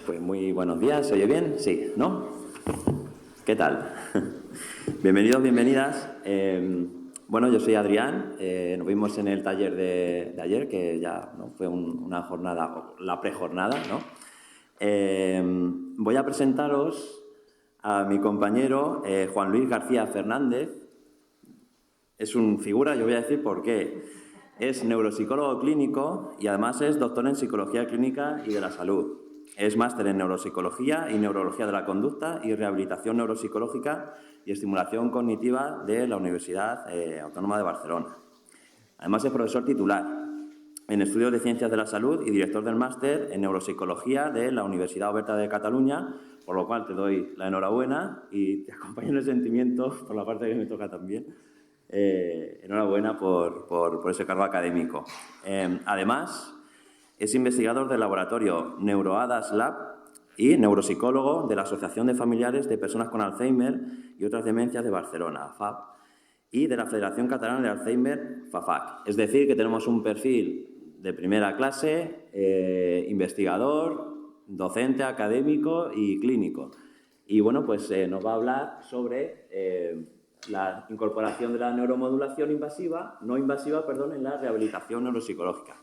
Pues muy buenos días, ¿se oye bien? Sí, ¿no? ¿Qué tal? Bienvenidos, bienvenidas. Bueno, yo soy Adrián, nos vimos en el taller de ayer, que ya ¿no? fue una jornada, la prejornada, ¿no? Voy a presentaros a mi compañero Juan Luis García Fernández. Es un figura, yo voy a decir por qué. Es neuropsicólogo clínico y además es doctor en Psicología Clínica y de la Salud. Es máster en Neuropsicología y Neurología de la Conducta y Rehabilitación Neuropsicológica y Estimulación Cognitiva de la Universidad Autónoma de Barcelona. Además es profesor titular en Estudios de Ciencias de la Salud y director del máster en Neuropsicología de la Universidad Oberta de Cataluña, por lo cual te doy la enhorabuena y te acompaño en el sentimiento por la parte que me toca también. Enhorabuena por ese cargo académico. Además, es investigador del laboratorio NeuroHadas Lab y neuropsicólogo de la Asociación de Familiares de Personas con Alzheimer y otras demencias de Barcelona, AFAB, y de la Federación Catalana de Alzheimer, FAFAC. Es decir, que tenemos un perfil de primera clase, investigador, docente, académico y clínico. Y bueno, pues nos va a hablar sobre la incorporación de la neuromodulación no invasiva, en la rehabilitación neuropsicológica.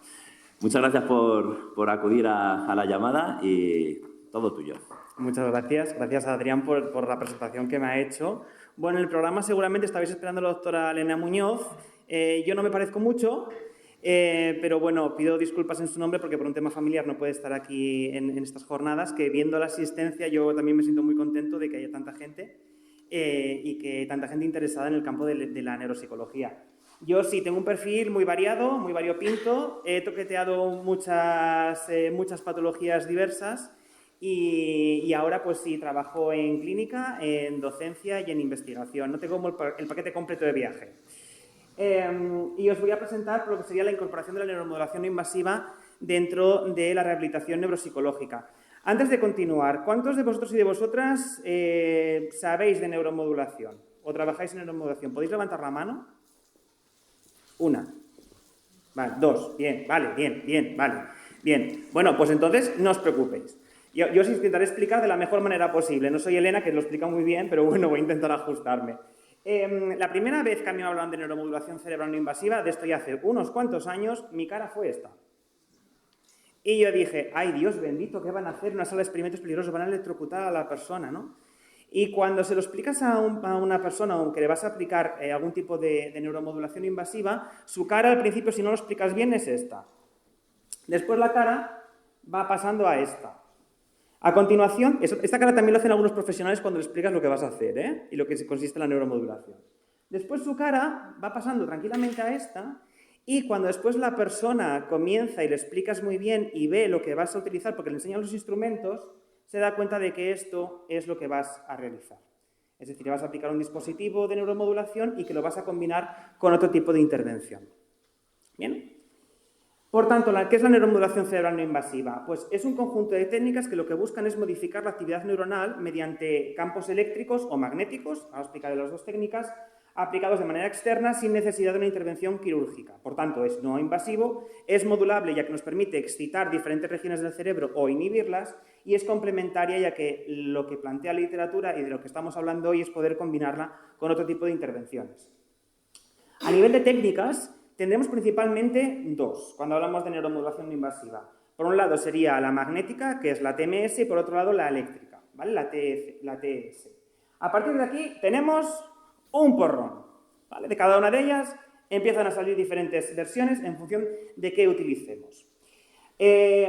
Muchas gracias por acudir a la llamada y todo tuyo. Muchas gracias. Gracias, Adrián, por la presentación que me ha hecho. Bueno, en el programa seguramente estabais esperando a la doctora Elena Muñoz. Yo no me parezco mucho, pero bueno, pido disculpas en su nombre porque por un tema familiar no puede estar aquí en estas jornadas, que viendo la asistencia yo también me siento muy contento de que haya tanta gente y que tanta gente interesada en el campo de la neuropsicología. Yo sí tengo un perfil muy variado, muy variopinto, he toqueteado muchas patologías diversas y ahora pues sí trabajo en clínica, en docencia y en investigación. No tengo el paquete completo de viaje. Y os voy a presentar lo que sería la incorporación de la neuromodulación no invasiva dentro de la rehabilitación neuropsicológica. Antes de continuar, ¿cuántos de vosotros y de vosotras sabéis de neuromodulación o trabajáis en neuromodulación? ¿Podéis levantar la mano? Una. Vale, dos. Bien, vale, bien, vale. Bien. Bueno, pues entonces no os preocupéis. Yo os intentaré explicar de la mejor manera posible. No soy Elena, que lo explica muy bien, pero bueno, voy a intentar ajustarme. La primera vez que a mí me hablaban de neuromodulación cerebral no invasiva, de esto ya hace unos cuantos años, mi cara fue esta. Y yo dije, ay, Dios bendito, ¿qué van a hacer en una sala de experimentos peligrosos? Van a electrocutar a la persona, ¿no? Y cuando se lo explicas a una persona que le vas a aplicar algún tipo de neuromodulación invasiva, su cara al principio, si no lo explicas bien, es esta. Después la cara va pasando a esta. A continuación, esta cara también lo hacen algunos profesionales cuando le explicas lo que vas a hacer, y lo que consiste en la neuromodulación. Después su cara va pasando tranquilamente a esta, y cuando después la persona comienza y le explicas muy bien y ve lo que vas a utilizar, porque le enseñan los instrumentos, se da cuenta de que esto es lo que vas a realizar. Es decir, vas a aplicar un dispositivo de neuromodulación y que lo vas a combinar con otro tipo de intervención. ¿Bien? Por tanto, ¿qué es la neuromodulación cerebral no invasiva? Pues es un conjunto de técnicas que lo que buscan es modificar la actividad neuronal mediante campos eléctricos o magnéticos, ahora explicaré las dos técnicas, aplicados de manera externa sin necesidad de una intervención quirúrgica. Por tanto, es no invasivo, es modulable ya que nos permite excitar diferentes regiones del cerebro o inhibirlas y es complementaria ya que lo que plantea la literatura y de lo que estamos hablando hoy es poder combinarla con otro tipo de intervenciones. A nivel de técnicas, tendremos principalmente dos cuando hablamos de neuromodulación no invasiva. Por un lado sería la magnética, que es la TMS, y por otro lado la eléctrica, ¿vale? La TS. A partir de aquí tenemos un porrón, ¿vale? De cada una de ellas empiezan a salir diferentes versiones en función de qué utilicemos.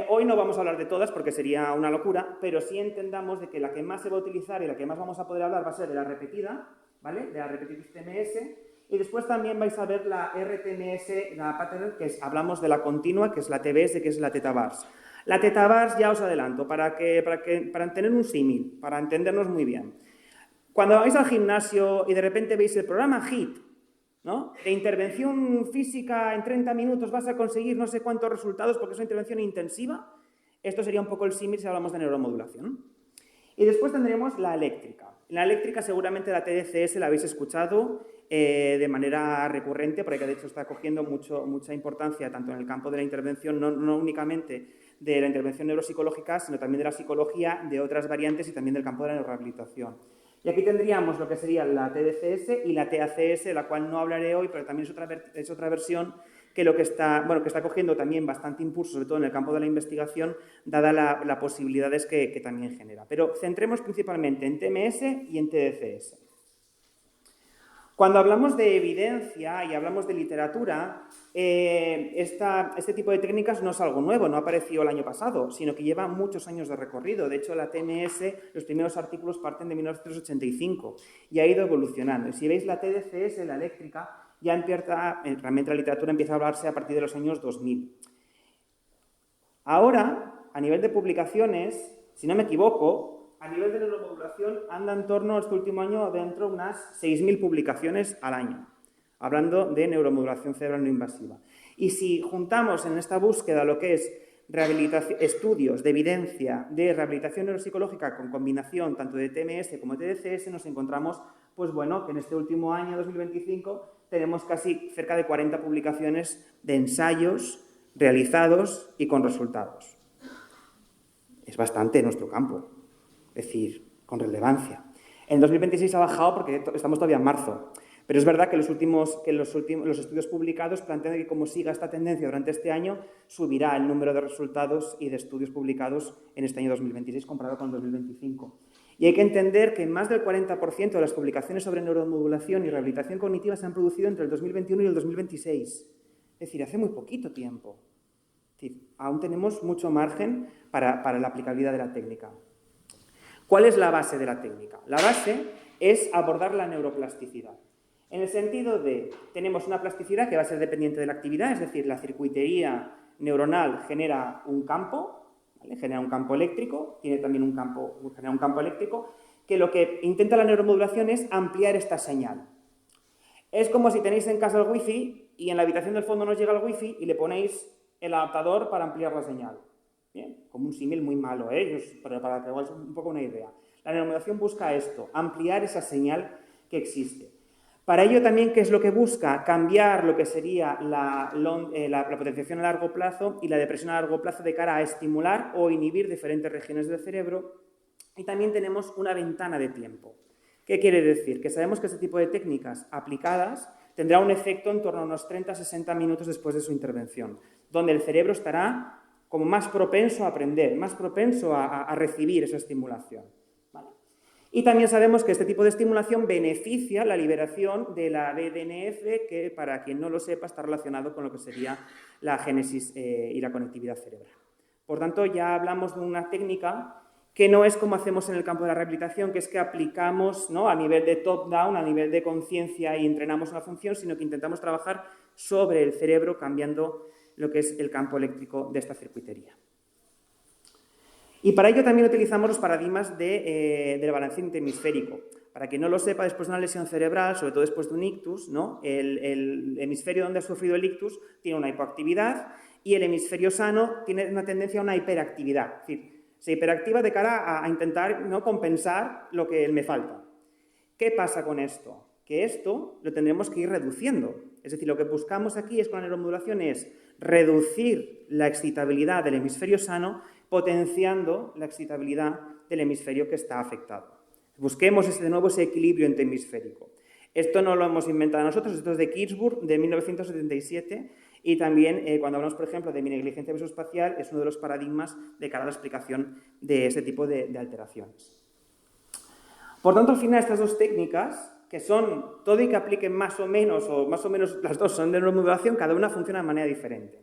Hoy no vamos a hablar de todas porque sería una locura, pero sí entendamos de que la que más se va a utilizar y la que más vamos a poder hablar va a ser de la repetida, ¿vale? De la Repetitive TMS, y después también vais a ver la RTMS, la pattern, hablamos de la continua, que es la TBS, que es la Theta Bars. La Theta Bars ya os adelanto, para tener un símil, para entendernos muy bien. Cuando vais al gimnasio y de repente veis el programa HIIT, ¿no? De intervención física en 30 minutos vas a conseguir no sé cuántos resultados porque es una intervención intensiva, esto sería un poco el símil si hablamos de neuromodulación. Y después tendremos la eléctrica. En la eléctrica seguramente la TDCS la habéis escuchado de manera recurrente, porque de hecho está cogiendo mucha importancia tanto en el campo de la intervención, no únicamente de la intervención neuropsicológica, sino también de la psicología, de otras variantes y también del campo de la neurorehabilitación. Y aquí tendríamos lo que sería la TDCS y la TACS, de la cual no hablaré hoy, pero también es otra versión que que está cogiendo también bastante impulso, sobre todo en el campo de la investigación, dada las posibilidades que también genera. Pero centremos principalmente en TMS y en TDCS. Cuando hablamos de evidencia y hablamos de literatura, este tipo de técnicas no es algo nuevo, no apareció el año pasado, sino que lleva muchos años de recorrido. De hecho, la TMS, los primeros artículos parten de 1985 y ha ido evolucionando. Y si veis la TDCS, la eléctrica, ya realmente la literatura empieza a hablarse a partir de los años 2000. Ahora, a nivel de publicaciones, si no me equivoco, a nivel de neuromodulación anda en torno a este último año dentro de unas 6.000 publicaciones al año, hablando de neuromodulación cerebral no invasiva. Y si juntamos en esta búsqueda lo que es estudios de evidencia de rehabilitación neuropsicológica con combinación tanto de TMS como de TDCS, nos encontramos, pues bueno, que en este último año, 2025, tenemos casi cerca de 40 publicaciones de ensayos realizados y con resultados. Es bastante en nuestro campo. Es decir, con relevancia. En 2026 ha bajado porque estamos todavía en marzo, pero es verdad que los estudios publicados plantean que como siga esta tendencia durante este año, subirá el número de resultados y de estudios publicados en este año 2026 comparado con el 2025. Y hay que entender que más del 40% de las publicaciones sobre neuromodulación y rehabilitación cognitiva se han producido entre el 2021 y el 2026. Es decir, hace muy poquito tiempo. Es decir, aún tenemos mucho margen para la aplicabilidad de la técnica. ¿Cuál es la base de la técnica? La base es abordar la neuroplasticidad. En el sentido de, tenemos una plasticidad que va a ser dependiente de la actividad, es decir, la circuitería neuronal genera un campo, ¿vale? Genera un campo eléctrico, genera un campo eléctrico, que lo que intenta la neuromodulación es ampliar esta señal. Es como si tenéis en casa el wifi y en la habitación del fondo no os llega el wifi y le ponéis el adaptador para ampliar la señal. Bien, como un símil muy malo, pero para que hagáis un poco una idea. La neuromodulación busca esto, ampliar esa señal que existe. Para ello también, ¿qué es lo que busca? Cambiar lo que sería la potenciación a largo plazo y la depresión a largo plazo de cara a estimular o inhibir diferentes regiones del cerebro. Y también tenemos una ventana de tiempo. ¿Qué quiere decir? Que sabemos que este tipo de técnicas aplicadas tendrá un efecto en torno a unos 30-60 minutos después de su intervención, donde el cerebro estará como más propenso a aprender, más propenso a recibir esa estimulación. ¿Vale? Y también sabemos que este tipo de estimulación beneficia la liberación de la BDNF, que para quien no lo sepa está relacionado con lo que sería la génesis y la conectividad cerebral. Por tanto, ya hablamos de una técnica que no es como hacemos en el campo de la rehabilitación, que es que aplicamos, ¿no?, a nivel de top-down, a nivel de conciencia y entrenamos una función, sino que intentamos trabajar sobre el cerebro cambiando lo que es el campo eléctrico de esta circuitería. Y para ello también utilizamos los paradigmas del balanceo interhemisférico. Para quien no lo sepa, después de una lesión cerebral, sobre todo después de un ictus, ¿no?, el hemisferio donde ha sufrido el ictus tiene una hipoactividad y el hemisferio sano tiene una tendencia a una hiperactividad. Es decir, se hiperactiva de cara a intentar, ¿no?, compensar lo que me falta. ¿Qué pasa con esto? Que esto lo tendremos que ir reduciendo. Es decir, lo que buscamos aquí con la neuromodulación es reducir la excitabilidad del hemisferio sano, potenciando la excitabilidad del hemisferio que está afectado. Busquemos de nuevo ese equilibrio interhemisférico. Esto no lo hemos inventado nosotros, esto es de Kirchberg, de 1977, y también cuando hablamos, por ejemplo, de negligencia visoespacial, es uno de los paradigmas de cara a la explicación de este tipo de alteraciones. Por tanto, al final, estas dos técnicas, que son todo y que apliquen más o menos las dos son de neuromodulación, cada una funciona de manera diferente.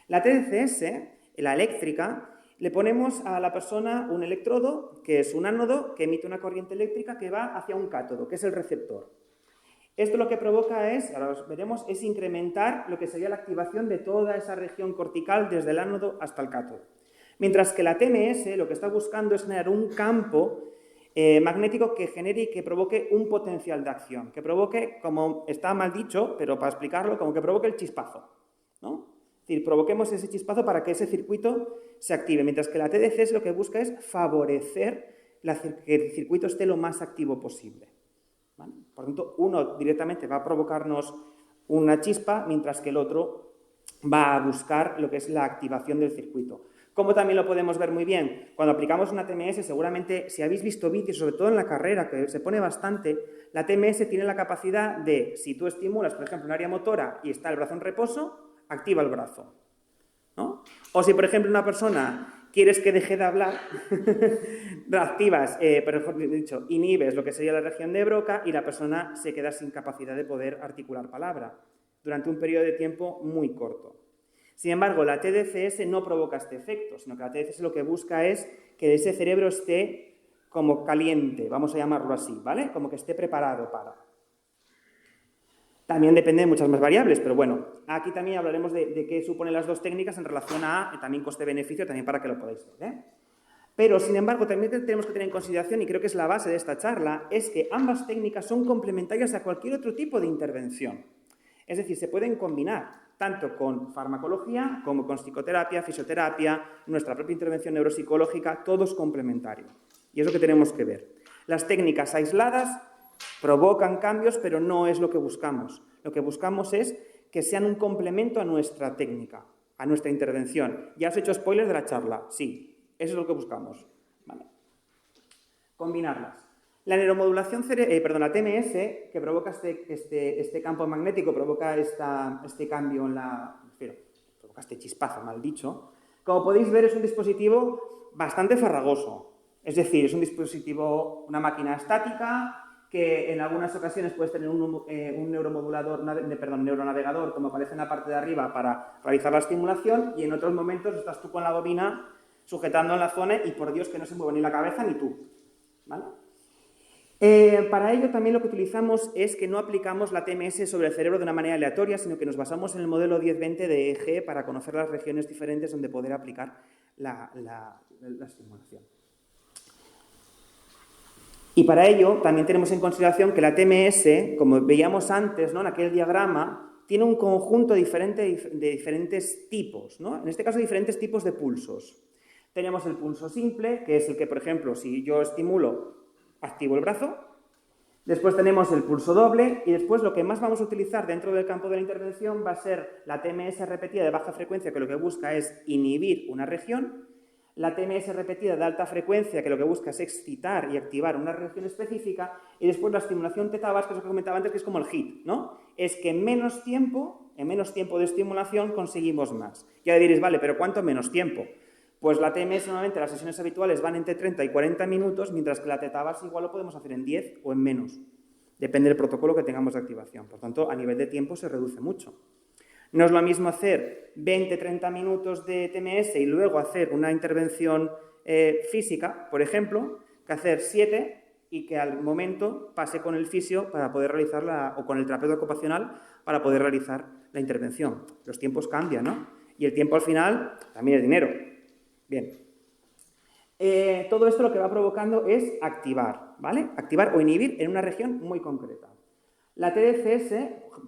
La TDCS, la eléctrica, le ponemos a la persona un electrodo, que es un ánodo, que emite una corriente eléctrica que va hacia un cátodo, que es el receptor. Esto lo que provoca es, ahora lo veremos, es incrementar lo que sería la activación de toda esa región cortical desde el ánodo hasta el cátodo. Mientras que la TMS lo que está buscando es generar un campo magnético que genere y que provoque un potencial de acción, que provoque, como está mal dicho, pero para explicarlo, como que provoque el chispazo, ¿no? Es decir, provoquemos ese chispazo para que ese circuito se active, mientras que la TDCS lo que busca es favorecer que el circuito esté lo más activo posible. ¿Vale? Por lo tanto, uno directamente va a provocarnos una chispa, mientras que el otro va a buscar lo que es la activación del circuito. ¿Cómo también lo podemos ver muy bien? Cuando aplicamos una TMS, seguramente, si habéis visto vídeos, sobre todo en la carrera, que se pone bastante, la TMS tiene la capacidad de, si tú estimulas, por ejemplo, un área motora y está el brazo en reposo, activa el brazo, ¿no? O si, por ejemplo, una persona quieres que deje de hablar, activas, pero mejor dicho, inhibes lo que sería la región de Broca y la persona se queda sin capacidad de poder articular palabra durante un periodo de tiempo muy corto. Sin embargo, la TDCS no provoca este efecto, sino que la TDCS lo que busca es que ese cerebro esté como caliente, vamos a llamarlo así, ¿vale? Como que esté preparado para. También depende de muchas más variables, pero bueno, aquí también hablaremos de qué suponen las dos técnicas en relación a también coste-beneficio, también para que lo podáis ver, ¿eh? Pero, sin embargo, también tenemos que tener en consideración, y creo que es la base de esta charla, es que ambas técnicas son complementarias a cualquier otro tipo de intervención. Es decir, se pueden combinar tanto con farmacología como con psicoterapia, fisioterapia, nuestra propia intervención neuropsicológica, todo es complementario. Y es lo que tenemos que ver. Las técnicas aisladas provocan cambios, pero no es lo que buscamos. Lo que buscamos es que sean un complemento a nuestra técnica, a nuestra intervención. ¿Ya os he hecho spoilers de la charla? Sí, eso es lo que buscamos. Vale. Combinarlas. La neuromodulación, la TMS, que provoca este campo magnético, provoca este cambio en la... provoca este chispazo, mal dicho. Como podéis ver, es un dispositivo bastante farragoso. Es decir, es un dispositivo, una máquina estática, que en algunas ocasiones puedes tener un neuronavegador, como aparece en la parte de arriba, para realizar la estimulación, y en otros momentos estás tú con la bobina sujetando en la zona y, por Dios, que no se mueva ni la cabeza ni tú. ¿Vale? Para ello también lo que utilizamos es que no aplicamos la TMS sobre el cerebro de una manera aleatoria, sino que nos basamos en el modelo 10-20 de EEG para conocer las regiones diferentes donde poder aplicar la estimulación. Y para ello también tenemos en consideración que la TMS, como veíamos antes, ¿no?, en aquel diagrama, tiene un conjunto diferente de diferentes tipos, ¿no? En este caso, diferentes tipos de pulsos. Tenemos el pulso simple, que es el que, por ejemplo, si yo estimulo, activo el brazo. Después tenemos el pulso doble y después lo que más vamos a utilizar dentro del campo de la intervención va a ser la TMS repetida de baja frecuencia, que lo que busca es inhibir una región, la TMS repetida de alta frecuencia, que lo que busca es excitar y activar una región específica, y después la estimulación teta-VAS, que es lo que comentaba antes, que es como el HIIT, ¿no? Es que en menos tiempo de estimulación conseguimos más. Ya diréis, vale, pero ¿cuánto menos tiempo? Pues la TMS normalmente las sesiones habituales van entre 30 y 40 minutos, mientras que la teta-VAS igual lo podemos hacer en 10 o en menos. Depende del protocolo que tengamos de activación. Por tanto, a nivel de tiempo se reduce mucho. No es lo mismo hacer 20-30 minutos de TMS y luego hacer una intervención física, por ejemplo, que hacer 7 y que al momento pase con el fisio para poder realizarla, o con el terapeuta ocupacional para poder realizar la intervención. Los tiempos cambian, ¿no? Y el tiempo al final también es dinero. Bien. Todo esto lo que va provocando es activar, ¿vale? Activar o inhibir en una región muy concreta. La TDCS,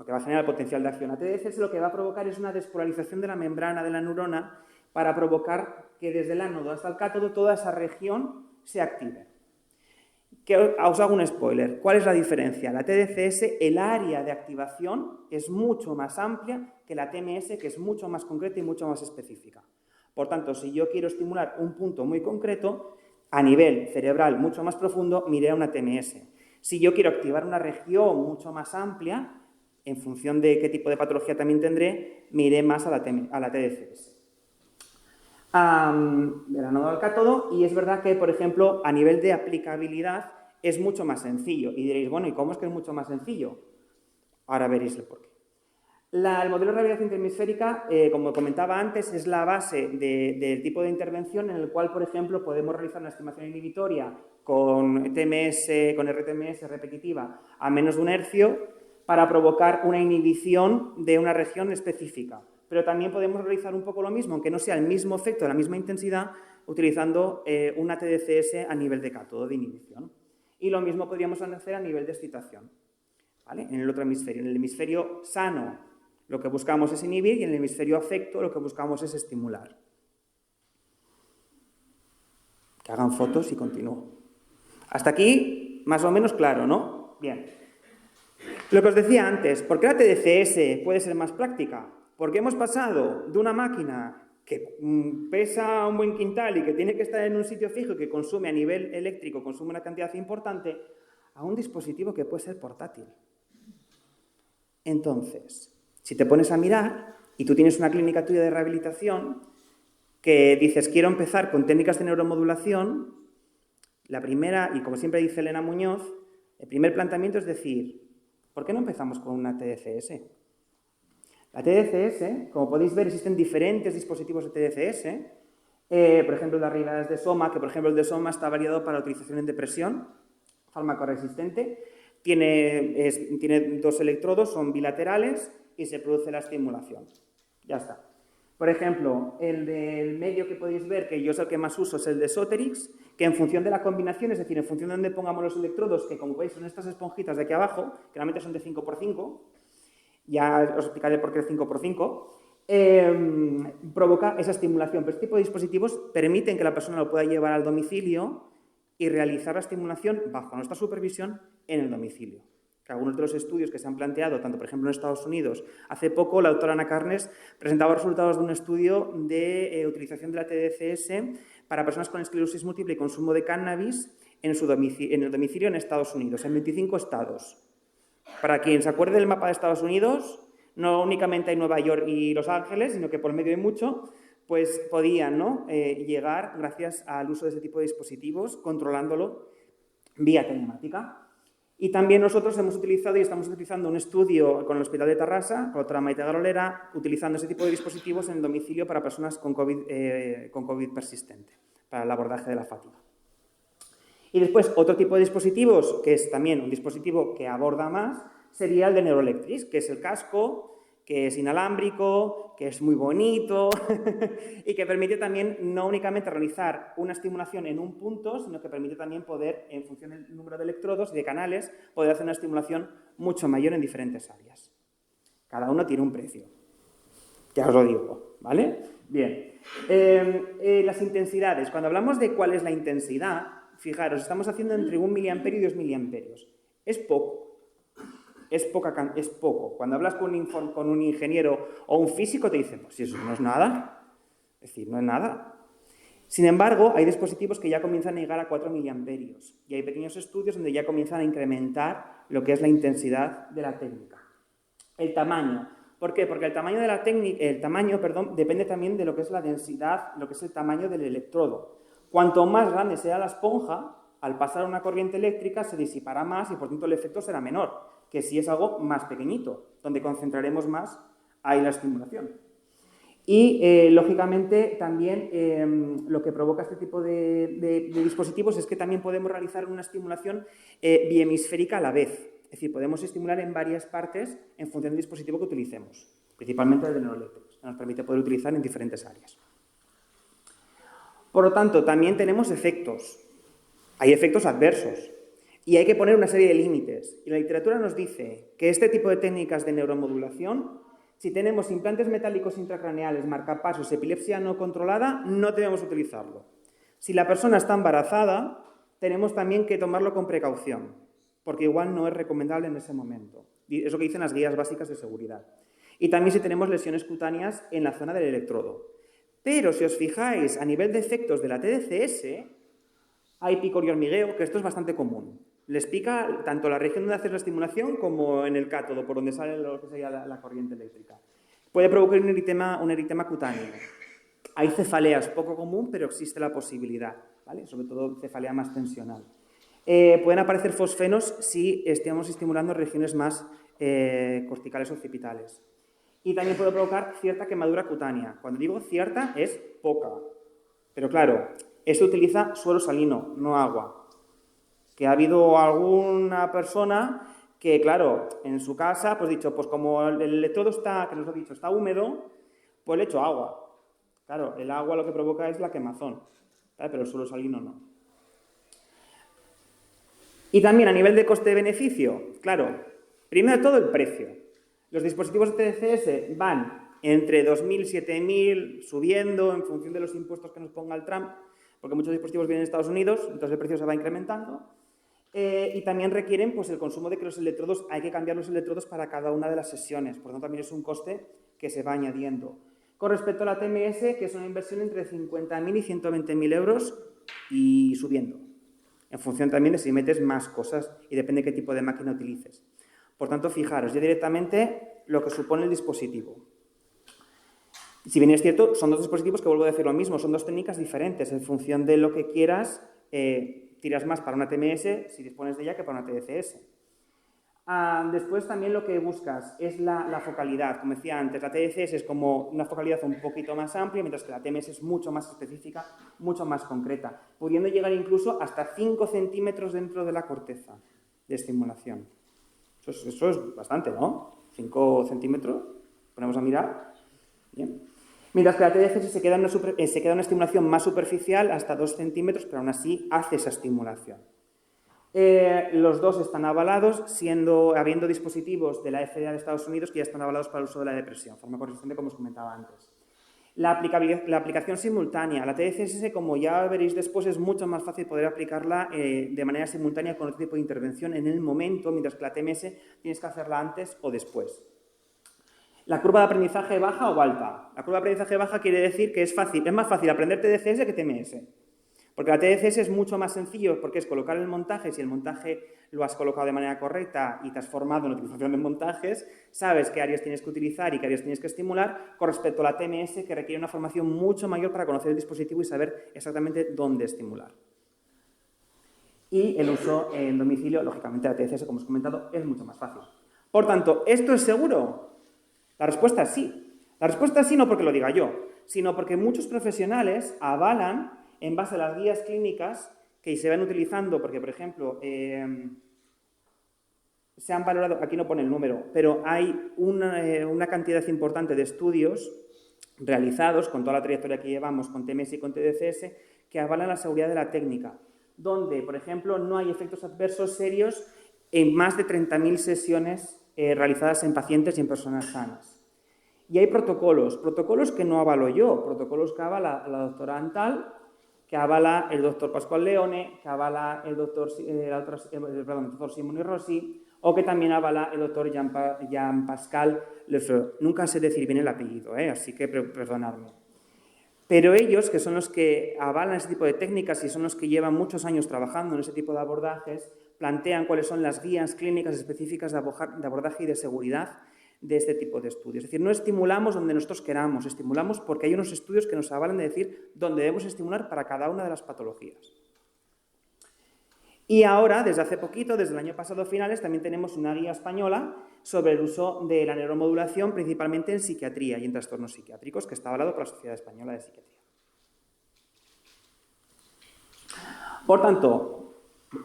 que va a generar el potencial de acción, la TDCS lo que va a provocar es una despolarización de la membrana de la neurona para provocar que desde el ánodo hasta el cátodo toda esa región se active. Os hago un spoiler. ¿Cuál es la diferencia? La TDCS, el área de activación es mucho más amplia que la TMS, que es mucho más concreta y mucho más específica. Por tanto, si yo quiero estimular un punto muy concreto, a nivel cerebral mucho más profundo, miré a una TMS. Si yo quiero activar una región mucho más amplia, en función de qué tipo de patología también tendré, me iré más a la TDCS. Del ánodo al cátodo, y es verdad que, por ejemplo, a nivel de aplicabilidad es mucho más sencillo. Y diréis, bueno, ¿y cómo es que es mucho más sencillo? Ahora veréis el porqué. El modelo de rehabilitación interhemisférica, como comentaba antes, es la base del tipo de intervención en el cual, por ejemplo, podemos realizar una estimación inhibitoria con TMS, con RTMS repetitiva a menos de 1 hercio para provocar una inhibición de una región específica. Pero también podemos realizar un poco lo mismo, aunque no sea el mismo efecto, la misma intensidad, utilizando una TDCS a nivel de cátodo de inhibición. Y lo mismo podríamos hacer a nivel de excitación, ¿vale? En el otro hemisferio. En el hemisferio sano lo que buscamos es inhibir y en el hemisferio afecto lo que buscamos es estimular. Que hagan fotos y continúo. Hasta aquí, más o menos claro, ¿no? Bien. Lo que os decía antes, ¿por qué la TDCS puede ser más práctica? Porque hemos pasado de una máquina que pesa un buen quintal y que tiene que estar en un sitio fijo y que consume a nivel eléctrico, consume una cantidad importante, a un dispositivo que puede ser portátil. Entonces, si te pones a mirar y tú tienes una clínica tuya de rehabilitación que dices, quiero empezar con técnicas de neuromodulación, la primera, y como siempre dice Elena Muñoz, el primer planteamiento es decir, ¿por qué no empezamos con una TDCS? La TDCS, como podéis ver, existen diferentes dispositivos de TDCS. Por ejemplo, el de arriba es de Soma, que por ejemplo el de Soma está validado para utilización en depresión, fármaco resistente. Tiene 2 electrodos, son bilaterales y se produce la estimulación. Ya está. Por ejemplo, el del medio que podéis ver, que yo es el que más uso, es el de Soterix, que en función de la combinación, es decir, en función de dónde pongamos los electrodos, que como veis son estas esponjitas de aquí abajo, que realmente son de 5×5, ya os explicaré por qué el 5×5, provoca esa estimulación. Pero este tipo de dispositivos permiten que la persona lo pueda llevar al domicilio y realizar la estimulación bajo nuestra supervisión en el domicilio. Que algunos de los estudios que se han planteado, tanto por ejemplo en Estados Unidos, hace poco la doctora Ana Carnes presentaba resultados de un estudio de utilización de la TDCS para personas con esclerosis múltiple y consumo de cannabis en el domicilio en Estados Unidos, en 25 estados. Para quien se acuerde del mapa de Estados Unidos, no únicamente hay Nueva York y Los Ángeles, sino que por medio de mucho, pues podían, ¿no? Llegar gracias al uso de ese tipo de dispositivos, controlándolo vía telemática. Y también nosotros hemos utilizado y estamos utilizando un estudio con el Hospital de Tarrasa, con la doctora Maite Garolera, utilizando ese tipo de dispositivos en el domicilio para personas con COVID persistente, para el abordaje de la fatiga. Y después, otro tipo de dispositivos, que es también un dispositivo que aborda más, sería el de Neuroelectrics, que es el casco, que es inalámbrico, que es muy bonito y que permite también no únicamente realizar una estimulación en un punto, sino que permite también poder, en función del número de electrodos y de canales, poder hacer una estimulación mucho mayor en diferentes áreas. Cada uno tiene un precio. Ya os lo digo, ¿vale? Bien. Las intensidades. Cuando hablamos de cuál es la intensidad, fijaros, estamos haciendo entre 1 miliamperio y 2 miliamperios. Es poco. Es poco. Cuando hablas con un ingeniero o un físico te dicen, pues si eso no es nada. Es decir, no es nada. Sin embargo, hay dispositivos que ya comienzan a llegar a 4 miliamperios y hay pequeños estudios donde ya comienzan a incrementar lo que es la intensidad de la técnica. El tamaño. ¿Por qué? Porque el tamaño de la técnica, depende también de lo que es la densidad, lo que es el tamaño del electrodo. Cuanto más grande sea la esponja, al pasar una corriente eléctrica se disipará más y por tanto el efecto será menor que si es algo más pequeñito, donde concentraremos más ahí la estimulación. Y, lógicamente, también lo que provoca este tipo de dispositivos es que también podemos realizar una estimulación biemisférica a la vez. Es decir, podemos estimular en varias partes en función del dispositivo que utilicemos, principalmente el de Neuroelectrics, que nos permite poder utilizar en diferentes áreas. Por lo tanto, también tenemos efectos. Hay efectos adversos. Y hay que poner una serie de límites. Y la literatura nos dice que este tipo de técnicas de neuromodulación, si tenemos implantes metálicos intracraneales, marcapasos, epilepsia no controlada, no debemos utilizarlo. Si la persona está embarazada, tenemos también que tomarlo con precaución, porque igual no es recomendable en ese momento. Y es lo que dicen las guías básicas de seguridad. Y también si tenemos lesiones cutáneas en la zona del electrodo. Pero si os fijáis, a nivel de efectos de la TDCS, hay picor y hormigueo, que esto es bastante común. Les pica tanto la región donde haces la estimulación como en el cátodo, por donde sale lo que sería la corriente eléctrica. Puede provocar un eritema cutáneo. Hay cefaleas, poco común, pero existe la posibilidad, ¿vale? Sobre todo cefalea más tensional. Pueden aparecer fosfenos si estamos estimulando regiones más corticales o occipitales. Y también puede provocar cierta quemadura cutánea. Cuando digo cierta, es poca. Pero claro, esto utiliza suelo salino, no agua. Que ha habido alguna persona que, claro, en su casa, pues dicho, pues como el electrodo está, que nos lo he dicho, está húmedo, pues le echo agua. Claro, el agua lo que provoca es la quemazón, ¿vale? Pero el suelo salino no. Y también a nivel de coste-beneficio, claro, primero de todo el precio. Los dispositivos de TDCS van entre 2.000 y 7.000, subiendo en función de los impuestos que nos ponga el Trump, porque muchos dispositivos vienen de Estados Unidos, entonces el precio se va incrementando. Y también requieren pues, el consumo de que los electrodos, hay que cambiar los electrodos para cada una de las sesiones, por lo tanto también es un coste que se va añadiendo. con respecto a la TMS, que es una inversión entre 50.000 y 120.000 euros y subiendo, en función también de si metes más cosas y depende de qué tipo de máquina utilices. Por tanto, fijaros ya directamente lo que supone el dispositivo. Si bien es cierto, son dos dispositivos que vuelvo a decir lo mismo, son dos técnicas diferentes. En función de lo que quieras, tiras más para una TMS si dispones de ella que para una TDCS. Después también lo que buscas es la focalidad. Como decía antes, la TDCS es como una focalidad un poquito más amplia, mientras que la TMS es mucho más específica, mucho más concreta, pudiendo llegar incluso hasta 5 centímetros dentro de la corteza de estimulación. Eso es bastante, ¿no? 5 centímetros, ponemos a mirar. Bien. Mientras que la TDCS se queda en una estimulación más superficial, hasta 2 centímetros, pero aún así hace esa estimulación. Los dos están avalados, habiendo dispositivos de la FDA de Estados Unidos que ya están avalados para el uso de la depresión, farmacoresistente como os comentaba antes. La aplicación simultánea. La TDCS, como ya veréis después, es mucho más fácil poder aplicarla de manera simultánea con otro tipo de intervención en el momento, mientras que la TMS tienes que hacerla antes o después. ¿La curva de aprendizaje baja o alta? La curva de aprendizaje baja quiere decir que es más fácil aprender TDCS que TMS. Porque la TDCS es mucho más sencillo porque es colocar el montaje. Si el montaje lo has colocado de manera correcta y te has formado en la utilización de montajes, sabes qué áreas tienes que utilizar y qué áreas tienes que estimular, con respecto a la TMS, que requiere una formación mucho mayor para conocer el dispositivo y saber exactamente dónde estimular. Y el uso en domicilio, lógicamente la TDCS, como os he comentado, es mucho más fácil. Por tanto, ¿esto es seguro? La respuesta es sí. La respuesta es sí no porque lo diga yo, sino porque muchos profesionales avalan en base a las guías clínicas que se van utilizando, porque, por ejemplo, se han valorado, aquí no pone el número, pero hay una cantidad importante de estudios realizados con toda la trayectoria que llevamos con TMS y con TDCS que avalan la seguridad de la técnica, donde, por ejemplo, no hay efectos adversos serios en más de 30.000 sesiones realizadas en pacientes y en personas sanas. Y hay protocolos que no avalo yo, protocolos que avala la doctora Antal, que avala el doctor Pascual Leone, que avala el doctor Simone Rossi, o que también avala el doctor Jean-Pascal Lefebvre. Nunca sé decir bien el apellido, así que perdonadme. Pero ellos, que son los que avalan ese tipo de técnicas y son los que llevan muchos años trabajando en ese tipo de abordajes, plantean cuáles son las guías clínicas específicas de abordaje y de seguridad de este tipo de estudios. Es decir, no estimulamos donde nosotros queramos, estimulamos porque hay unos estudios que nos avalan de decir dónde debemos estimular para cada una de las patologías. Y ahora, desde hace poquito, desde el año pasado finales, también tenemos una guía española sobre el uso de la neuromodulación, principalmente en psiquiatría y en trastornos psiquiátricos, que está avalado por la Sociedad Española de Psiquiatría. Por tanto,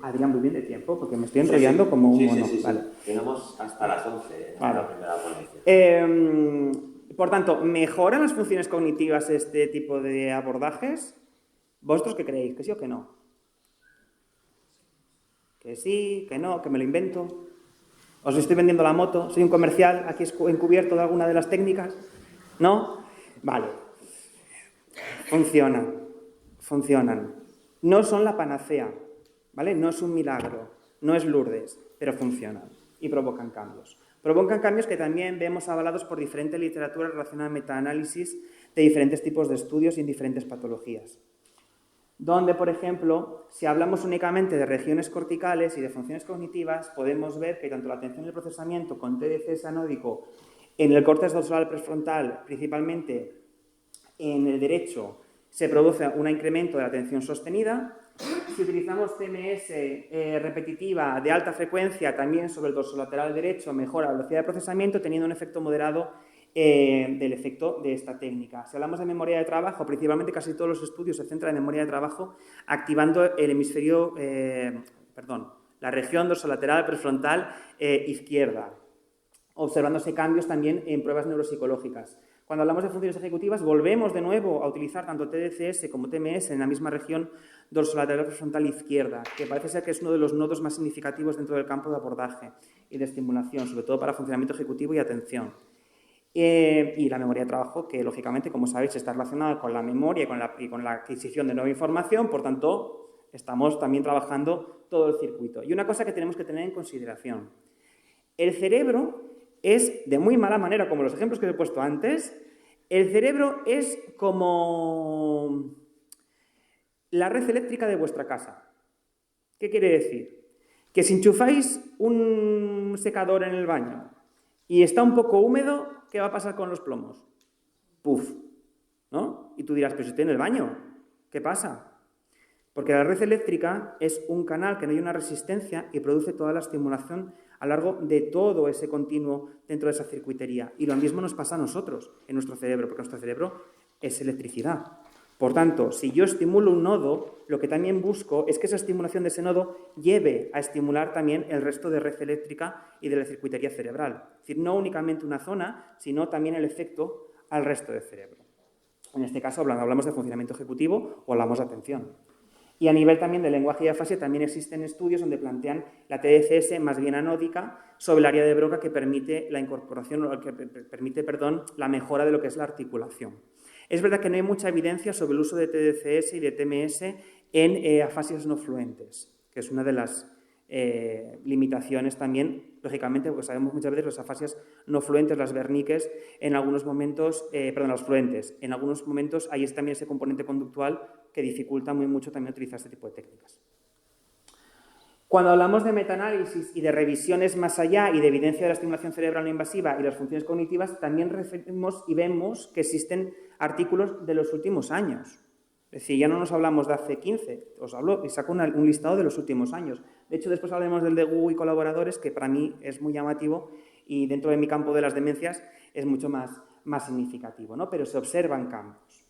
Adrián, muy bien de tiempo, porque me estoy enrollando como un mono. Sí. Vale. Tenemos hasta las 11 vale. La primera ponencia. Por tanto, ¿mejoran las funciones cognitivas este tipo de abordajes? ¿Vosotros qué creéis? ¿Que sí o que no? Que sí, que no, que me lo invento. ¿Os estoy vendiendo la moto? ¿Soy un comercial aquí encubierto de alguna de las técnicas? ¿No? Vale. Funcionan. No son la panacea, ¿vale? No es un milagro, no es Lourdes, pero funcionan y provocan cambios. Provocan cambios que también vemos avalados por diferente literatura relacionada a metaanálisis de diferentes tipos de estudios y en diferentes patologías. Donde, por ejemplo, si hablamos únicamente de regiones corticales y de funciones cognitivas, podemos ver que tanto la atención y el procesamiento con TDCS anódico en el córtex dorsal prefrontal, principalmente en el derecho, se produce un incremento de la atención sostenida. Si utilizamos TMS repetitiva de alta frecuencia, también sobre el dorsolateral derecho, mejora la velocidad de procesamiento, teniendo un efecto moderado del efecto de esta técnica. Si hablamos de memoria de trabajo, principalmente casi todos los estudios se centran en memoria de trabajo, activando el hemisferio, la región dorsolateral prefrontal izquierda, observándose cambios también en pruebas neuropsicológicas. Cuando hablamos de funciones ejecutivas, volvemos de nuevo a utilizar tanto TDCS como TMS en la misma región dorsolateral prefrontal izquierda, que parece ser que es uno de los nodos más significativos dentro del campo de abordaje y de estimulación, sobre todo para funcionamiento ejecutivo y atención. Y la memoria de trabajo, que lógicamente, como sabéis, está relacionada con la memoria y con la adquisición de nueva información, por tanto, estamos también trabajando todo el circuito. Y una cosa que tenemos que tener en consideración, el cerebro es de muy mala manera, como los ejemplos que os he puesto antes, El cerebro es como la red eléctrica de vuestra casa. ¿Qué quiere decir? Que si enchufáis un secador en el baño y está un poco húmedo, ¿qué va a pasar con los plomos? ¡Puf! ¿No? Y tú dirás, pero si estoy en el baño, ¿qué pasa? Porque la red eléctrica es un canal que no hay una resistencia y produce toda la estimulación a lo largo de todo ese continuo dentro de esa circuitería. Y lo mismo nos pasa a nosotros, en nuestro cerebro, porque nuestro cerebro es electricidad. Por tanto, si yo estimulo un nodo, lo que también busco es que esa estimulación de ese nodo lleve a estimular también el resto de red eléctrica y de la circuitería cerebral. Es decir, no únicamente una zona, sino también el efecto al resto del cerebro. En este caso hablamos de funcionamiento ejecutivo o hablamos de atención. Y a nivel también de lenguaje y afasia también existen estudios donde plantean la TDCS más bien anódica sobre el área de Broca que permite la incorporación, o que permite, la mejora de lo que es la articulación. Es verdad que no hay mucha evidencia sobre el uso de TDCS y de TMS en afasias no fluentes, que es una de las limitaciones también, lógicamente, porque sabemos muchas veces las afasias no fluentes, las Wernicke's, en algunos momentos, las fluentes, en algunos momentos hay también ese componente conductual que dificulta muy mucho también utilizar este tipo de técnicas. Cuando hablamos de metaanálisis y de revisiones más allá y de evidencia de la estimulación cerebral no invasiva y las funciones cognitivas, también referimos y vemos que existen artículos de los últimos años. Es decir, ya no nos hablamos de hace 15, os hablo y saco un listado de los últimos años. De hecho, después hablaremos del de Gu y colaboradores, que para mí es muy llamativo y dentro de mi campo de las demencias es mucho más significativo, ¿no? Pero se observan cambios.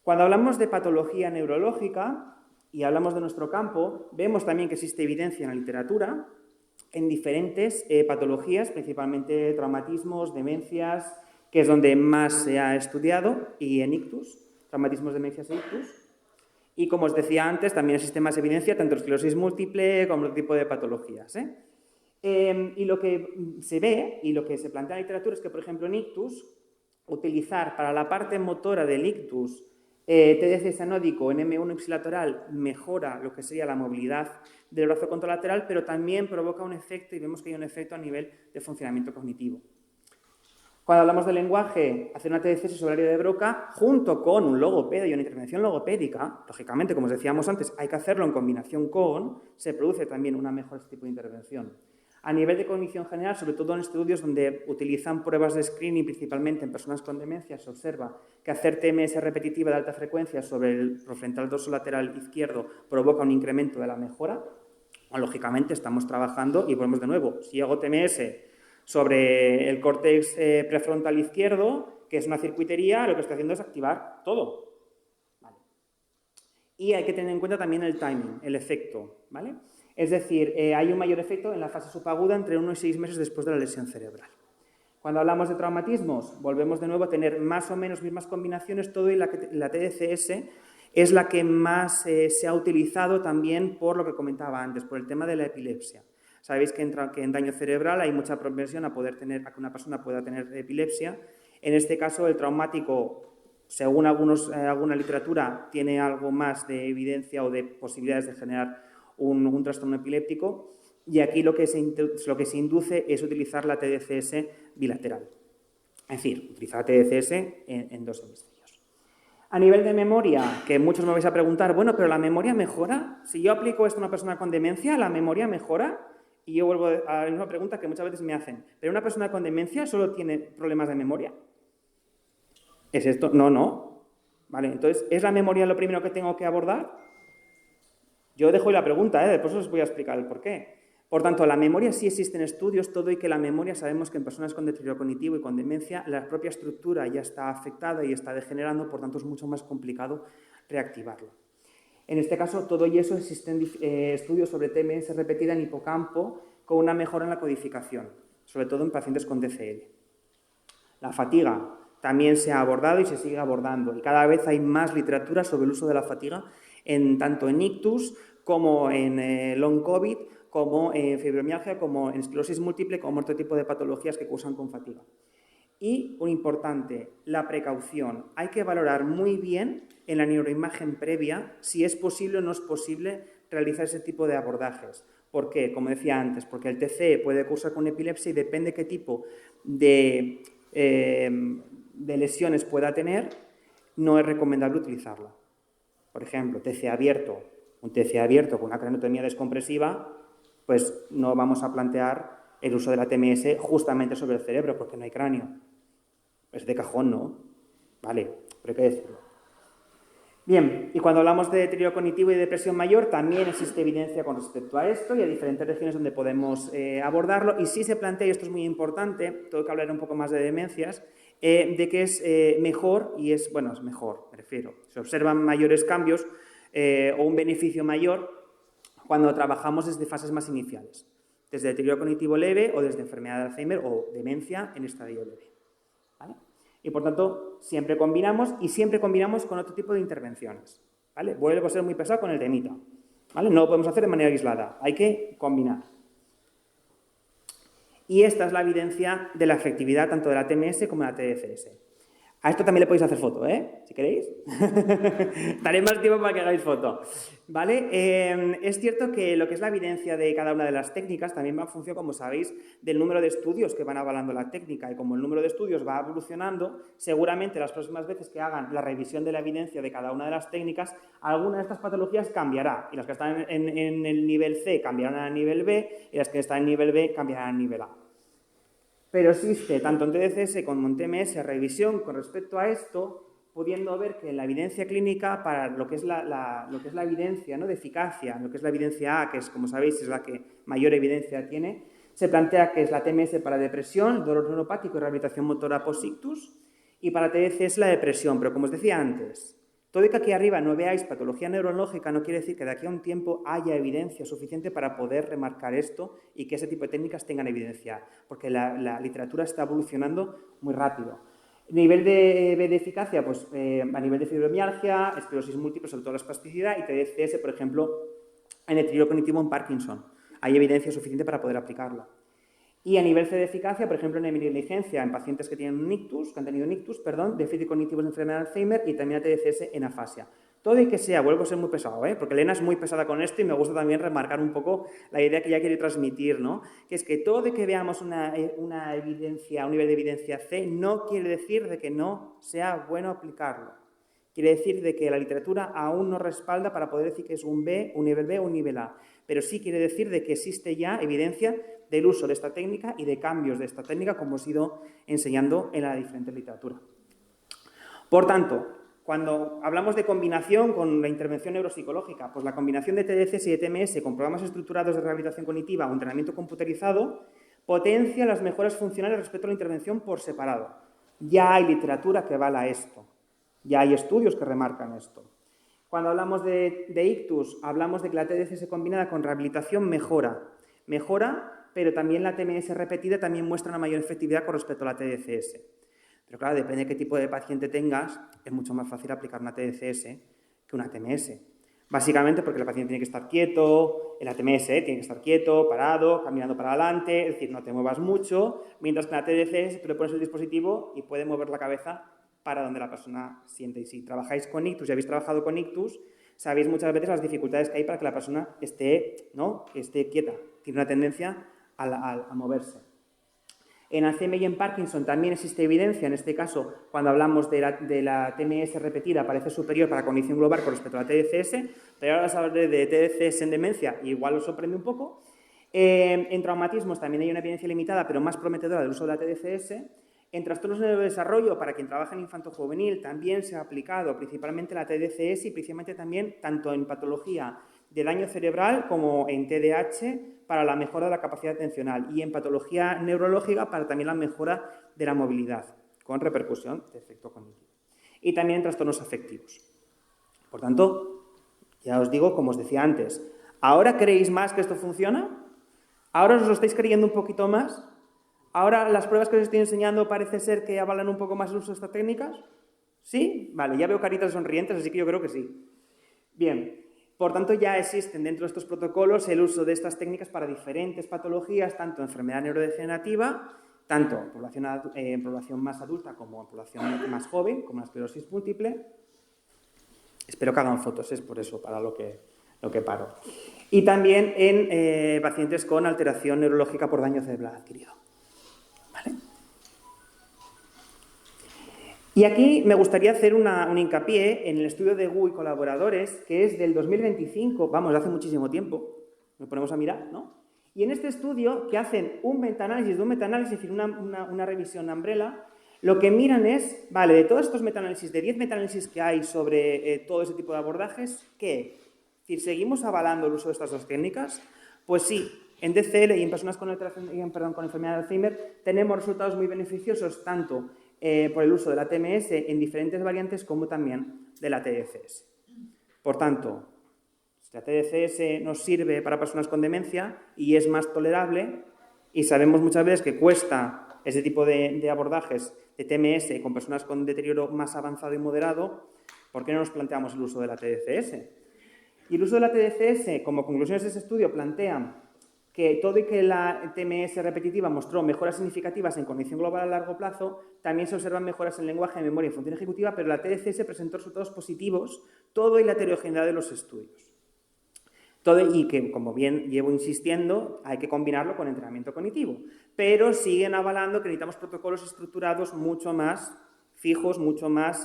Cuando hablamos de patología neurológica y hablamos de nuestro campo, vemos también que existe evidencia en la literatura en diferentes patologías, principalmente traumatismos, demencias, que es donde más se ha estudiado, y en ictus, traumatismos, demencias e ictus. Y como os decía antes, también existe más evidencia tanto en esclerosis múltiple como en otro tipo de patologías. Y lo que se ve y lo que se plantea en la literatura es que, por ejemplo, en ictus, utilizar para la parte motora del ictus TDCS anódico en M1 ipsilateral mejora lo que sería la movilidad del brazo contralateral, pero también provoca un efecto, y vemos que hay un efecto a nivel de funcionamiento cognitivo. Cuando hablamos de lenguaje, hacer una TDCS sobre el área de Broca, junto con un logopeda y una intervención logopédica, lógicamente, como os decíamos antes, hay que hacerlo en combinación con, se produce también una mejor este tipo de intervención. A nivel de cognición general, sobre todo en estudios donde utilizan pruebas de screening, principalmente en personas con demencia, se observa que hacer TMS repetitiva de alta frecuencia sobre el profrontal dorsolateral izquierdo provoca un incremento de la mejora. Lógicamente, estamos trabajando y volvemos de nuevo. Si hago TMS sobre el córtex prefrontal izquierdo, que es una circuitería, lo que estoy haciendo es activar todo. ¿Vale? Y hay que tener en cuenta también el timing, el efecto, ¿vale? Es decir, hay un mayor efecto en la fase subaguda entre 1 y 6 meses después de la lesión cerebral. Cuando hablamos de traumatismos, volvemos de nuevo a tener más o menos mismas combinaciones, todo, y la TDCS es la que más se ha utilizado también por lo que comentaba antes, por el tema de la epilepsia. Sabéis que en daño cerebral hay mucha propensión a que una persona pueda tener epilepsia. En este caso, el traumático, según alguna literatura, tiene algo más de evidencia o de posibilidades de generar un trastorno epiléptico, y aquí lo que se induce es utilizar la TDCS bilateral. Es decir, utilizar la TDCS en dos hemisferios. A nivel de memoria, que muchos me vais a preguntar, bueno, pero ¿la memoria mejora? Si yo aplico esto a una persona con demencia, ¿la memoria mejora? Y yo vuelvo a la misma pregunta que muchas veces me hacen. ¿Pero una persona con demencia solo tiene problemas de memoria? ¿Es esto? No. Vale, entonces, ¿es la memoria lo primero que tengo que abordar? Yo dejo ahí la pregunta, después os voy a explicar el porqué. Por tanto, la memoria sí existen estudios, todo, y que la memoria sabemos que en personas con deterioro cognitivo y con demencia la propia estructura ya está afectada y está degenerando, por tanto es mucho más complicado reactivarla. En este caso, todo y eso, existen estudios sobre TMS repetida en hipocampo con una mejora en la codificación, sobre todo en pacientes con DCL. La fatiga también se ha abordado y se sigue abordando, y cada vez hay más literatura sobre el uso de la fatiga tanto en ictus como en long COVID, como en fibromialgia, como en esclerosis múltiple, como otro tipo de patologías que cursan con fatiga. Y, un importante, la precaución. Hay que valorar muy bien en la neuroimagen previa si es posible o no es posible realizar ese tipo de abordajes. ¿Por qué? Como decía antes, porque el TCE puede cursar con epilepsia y depende qué tipo de de lesiones pueda tener, no es recomendable utilizarla. Por ejemplo, TC abierto, un TC abierto con una craniotomía descompresiva, pues no vamos a plantear el uso de la TMS justamente sobre el cerebro, porque no hay cráneo. Es de cajón, ¿no? Vale, pero hay que decirlo. Bien, y cuando hablamos de deterioro cognitivo y depresión mayor, también existe evidencia con respecto a esto y hay diferentes regiones donde podemos abordarlo. Y sí se plantea, y esto es muy importante, tengo que hablar un poco más de demencias, de que es mejor, y es mejor, me refiero, se observan mayores cambios o un beneficio mayor cuando trabajamos desde fases más iniciales, desde deterioro cognitivo leve o desde enfermedad de Alzheimer o demencia en estadio leve. ¿Vale? Y por tanto, siempre combinamos y siempre combinamos con otro tipo de intervenciones. ¿Vale? Vuelvo a ser muy pesado con el temita. ¿Vale? No lo podemos hacer de manera aislada, hay que combinar. Y esta es la evidencia de la efectividad tanto de la TMS como de la TDCS. A esto también le podéis hacer foto, si queréis. Daré más tiempo para que hagáis foto. ¿Vale? Es cierto que lo que es la evidencia de cada una de las técnicas también va en función, como sabéis, del número de estudios que van avalando la técnica. Y como el número de estudios va evolucionando, seguramente las próximas veces que hagan la revisión de la evidencia de cada una de las técnicas, alguna de estas patologías cambiará. Y las que están en el nivel C cambiarán al nivel B y las que están en nivel B cambiarán al nivel A. Pero existe, tanto en TDCS como en TMS, revisión con respecto a esto, pudiendo ver que la evidencia clínica para lo que es la evidencia, ¿no?, de eficacia, lo que es la evidencia A, que es, como sabéis, es la que mayor evidencia tiene, se plantea que es la TMS para depresión, dolor neuropático y rehabilitación motora post-ictus, y para TDCS la depresión. Pero como os decía antes, todo y que aquí arriba no veáis patología neurológica no quiere decir que de aquí a un tiempo haya evidencia suficiente para poder remarcar esto y que ese tipo de técnicas tengan evidencia, porque la literatura está evolucionando muy rápido. Nivel de eficacia, pues a nivel de fibromialgia, esclerosis múltiple, sobre todo la espasticidad, y TDCS, por ejemplo, en deterioro cognitivo en Parkinson. Hay evidencia suficiente para poder aplicarla. Y a nivel C de eficacia, por ejemplo, en heminegligencia, en pacientes que tienen un ictus, que han tenido un ictus, déficit cognitivo de enfermedad de Alzheimer, y también a TDCS en afasia. Todo y que sea, vuelvo a ser muy pesado, porque Elena es muy pesada con esto y me gusta también remarcar un poco la idea que ella quiere transmitir, ¿no? Que es que todo de que veamos una evidencia, un nivel de evidencia C, no quiere decir de que no sea bueno aplicarlo. Quiere decir de que la literatura aún no respalda para poder decir que es un B, un nivel B o un nivel A. Pero sí quiere decir de que existe ya evidencia del uso de esta técnica y de cambios de esta técnica, como os he ido enseñando en la diferente literatura. Por tanto, cuando hablamos de combinación con la intervención neuropsicológica, pues la combinación de TDCS y de TMS con programas estructurados de rehabilitación cognitiva o entrenamiento computerizado potencia las mejoras funcionales respecto a la intervención por separado. Ya hay literatura que avala esto, ya hay estudios que remarcan esto. Cuando hablamos de ictus, hablamos de que la TDCS combinada con rehabilitación mejora, pero también la TMS repetida también muestra una mayor efectividad con respecto a la TDCS. Pero claro, depende de qué tipo de paciente tengas, es mucho más fácil aplicar una TDCS que una TMS. Básicamente porque el paciente tiene que estar quieto, en la TMS tiene que estar quieto, parado, caminando para adelante, es decir, no te muevas mucho, mientras que en la TDCS tú le pones el dispositivo y puede mover la cabeza para donde la persona siente. Y si trabajáis con ictus y habéis trabajado con ictus, sabéis muchas veces las dificultades que hay para que la persona esté quieta, tiene una tendencia a moverse. En Alzheimer y en Parkinson también existe evidencia, en este caso, cuando hablamos de la TMS repetida, parece superior para cognición global con respecto a la TDCS, pero ahora os hablaré de TDCS en demencia, igual os sorprende un poco. En traumatismos también hay una evidencia limitada, pero más prometedora del uso de la TDCS. En trastornos de neurodesarrollo, para quien trabaja en infanto-juvenil, también se ha aplicado principalmente la TDCS y principalmente también tanto en patología de daño cerebral como en TDAH para la mejora de la capacidad atencional y en patología neurológica para también la mejora de la movilidad, con repercusión de efecto cognitivo. Y también en trastornos afectivos. Por tanto, ya os digo, como os decía antes, ¿ahora creéis más que esto funciona? ¿Ahora os lo estáis creyendo un poquito más? ¿Ahora las pruebas que os estoy enseñando parece ser que avalan un poco más el uso de estas técnicas? ¿Sí? Vale, ya veo caritas sonrientes, así que yo creo que sí. Bien. Por tanto, ya existen dentro de estos protocolos el uso de estas técnicas para diferentes patologías, tanto en enfermedad neurodegenerativa, tanto en población más adulta como en población más joven, como la esclerosis múltiple. Espero que hagan fotos, es por eso, para lo que paro. Y también en pacientes con alteración neurológica por daño cerebral adquirido. ¿Vale? Y aquí me gustaría hacer un hincapié en el estudio de Gu y colaboradores, que es del 2025, vamos, de hace muchísimo tiempo, nos ponemos a mirar, ¿no? Y en este estudio, que hacen un metaanálisis de un metaanálisis, es decir, una revisión umbrella, lo que miran es, vale, de todos estos metaanálisis, de 10 metaanálisis que hay sobre todo ese tipo de abordajes, ¿qué? Es decir, ¿seguimos avalando el uso de estas dos técnicas? Pues sí, en DCL y en personas con enfermedad de Alzheimer tenemos resultados muy beneficiosos tanto por el uso de la TMS en diferentes variantes como también de la TDCS. Por tanto, si la TDCS nos sirve para personas con demencia y es más tolerable, y sabemos muchas veces que cuesta ese tipo de abordajes de TMS con personas con deterioro más avanzado y moderado, ¿por qué no nos planteamos el uso de la TDCS? Y el uso de la TDCS, como conclusiones de ese estudio, plantean que todo y que la TMS repetitiva mostró mejoras significativas en cognición global a largo plazo, también se observan mejoras en lenguaje, memoria y función ejecutiva, pero la TDCS presentó resultados positivos, todo y la heterogeneidad de los estudios. Todo y que, como bien llevo insistiendo, hay que combinarlo con entrenamiento cognitivo, pero siguen avalando que necesitamos protocolos estructurados mucho más fijos,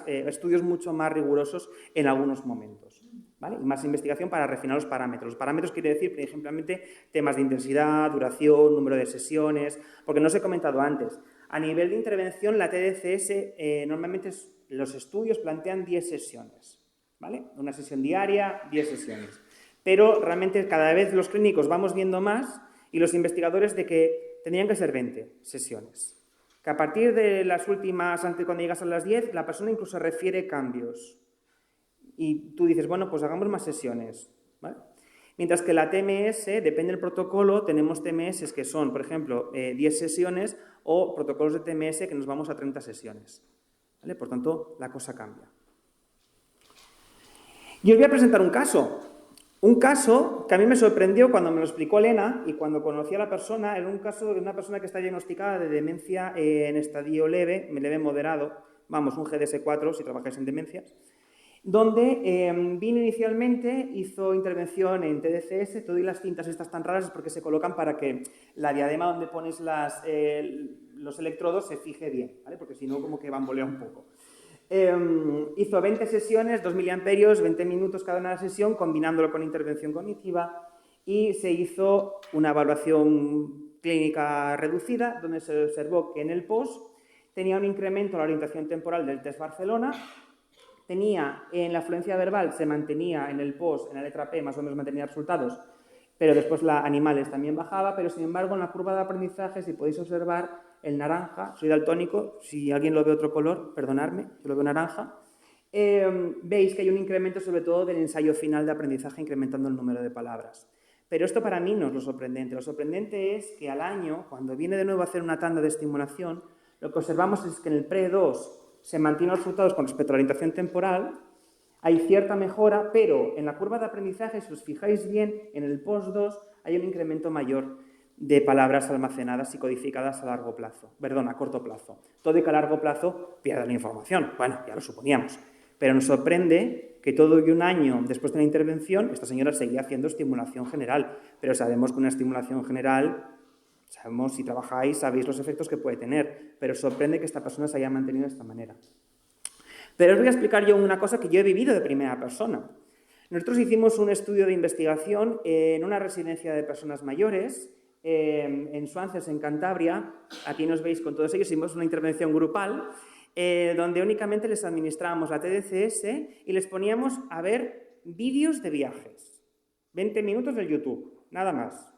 estudios mucho más rigurosos en algunos momentos. ¿Vale? Y más investigación para refinar los parámetros. Los parámetros quiere decir, por ejemplo, temas de intensidad, duración, número de sesiones, porque no os he comentado antes. A nivel de intervención, la TDCS normalmente los estudios plantean 10 sesiones, ¿vale? Una sesión diaria, 10 sesiones. Pero realmente cada vez los clínicos vamos viendo más y los investigadores de que tendrían que ser 20 sesiones. Que a partir de las últimas, antes cuando llegas a las 10, la persona incluso refiere cambios. Y tú dices, bueno, pues hagamos más sesiones, ¿vale? Mientras que la TMS, depende del protocolo, tenemos TMS que son, por ejemplo, 10 sesiones o protocolos de TMS que nos vamos a 30 sesiones, ¿vale? Por tanto, la cosa cambia. Y os voy a presentar un caso que a mí me sorprendió cuando me lo explicó Elena y cuando conocí a la persona. Era un caso de una persona que está diagnosticada de demencia en estadio leve moderado, vamos, un GDS4 si trabajáis en demencias, donde vino inicialmente, hizo intervención en TDCS, todo y las cintas estas tan raras es porque se colocan para que la diadema donde pones los electrodos se fije bien, ¿vale? Porque si no como que bambolea un poco. Hizo 20 sesiones, 2 miliamperios, 20 minutos cada una de la sesión, combinándolo con intervención cognitiva, y se hizo una evaluación clínica reducida, donde se observó que en el post tenía un incremento en la orientación temporal del test Barcelona, tenía en la fluencia verbal, se mantenía en el post, en la letra P, más o menos mantenía resultados, pero después la animales también bajaba, pero sin embargo en la curva de aprendizaje, si podéis observar, el naranja, soy daltónico, si alguien lo ve otro color, perdonadme, yo lo veo naranja, veis que hay un incremento sobre todo del ensayo final de aprendizaje incrementando el número de palabras. Pero esto para mí no es lo sorprendente es que al año, cuando viene de nuevo a hacer una tanda de estimulación, lo que observamos es que en el PRE2 se mantienen los resultados con respecto a la orientación temporal, hay cierta mejora, pero en la curva de aprendizaje, si os fijáis bien, en el POST2 hay un incremento mayor de palabras almacenadas y codificadas a corto plazo. Todo y que a largo plazo pierda la información. Bueno, ya lo suponíamos. Pero nos sorprende que todo y un año después de la intervención, esta señora seguía haciendo estimulación general. Pero sabemos que una estimulación general, sabemos si trabajáis, sabéis los efectos que puede tener. Pero sorprende que esta persona se haya mantenido de esta manera. Pero os voy a explicar yo una cosa que yo he vivido de primera persona. Nosotros hicimos un estudio de investigación en una residencia de personas mayores, en Suances, en Cantabria. Aquí nos veis con todos ellos, hicimos una intervención grupal donde únicamente les administrábamos la TDCS y les poníamos a ver vídeos de viajes. 20 minutos del YouTube, nada más.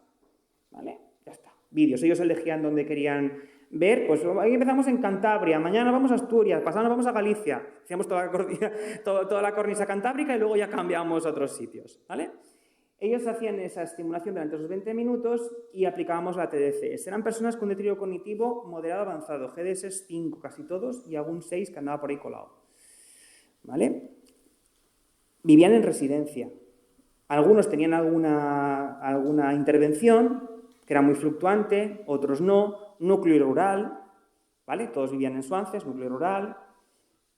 ¿Vale? Ya está. Vídeos. Ellos elegían dónde querían ver. Pues ahí empezamos en Cantabria, mañana vamos a Asturias, pasado vamos a Galicia. Hacíamos toda la cornisa cantábrica y luego ya cambiamos a otros sitios. ¿Vale? Ellos hacían esa estimulación durante esos 20 minutos y aplicábamos la TDCS. Eran personas con deterioro cognitivo moderado avanzado, GDS 5 casi todos y algún 6 que andaba por ahí colado. ¿Vale? Vivían en residencia. Algunos tenían alguna intervención que era muy fluctuante, otros no. Núcleo rural, ¿vale? Todos vivían en Suances, núcleo rural.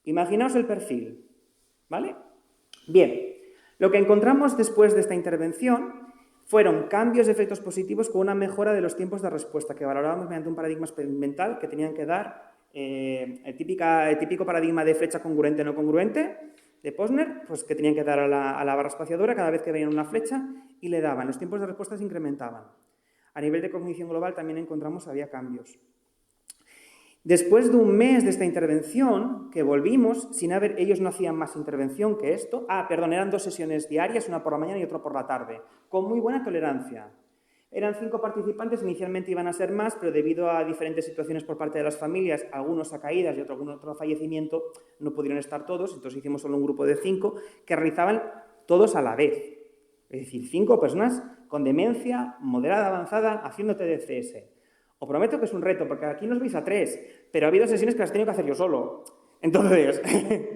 Imaginaos el perfil, ¿vale? Bien. Lo que encontramos después de esta intervención fueron cambios de efectos positivos con una mejora de los tiempos de respuesta que valorábamos mediante un paradigma experimental que tenían que dar el típico paradigma de flecha congruente no congruente de Posner, pues que tenían que dar a la barra espaciadora cada vez que veían una flecha y le daban. Los tiempos de respuesta se incrementaban. A nivel de cognición global también encontramos que había cambios. Después de un mes de esta intervención, que volvimos, ellos no hacían más intervención que esto. Eran 2 sesiones diarias, una por la mañana y otra por la tarde, con muy buena tolerancia. Eran 5 participantes, inicialmente iban a ser más, pero debido a diferentes situaciones por parte de las familias, algunos a caídas y algún otro fallecimiento, no pudieron estar todos, entonces hicimos solo un grupo de 5 que realizaban todos a la vez. Es decir, 5 personas con demencia moderada avanzada haciendo TDCS. Os prometo que es un reto, porque aquí nos veis a 3, pero ha habido sesiones que las he tenido que hacer yo solo. Entonces,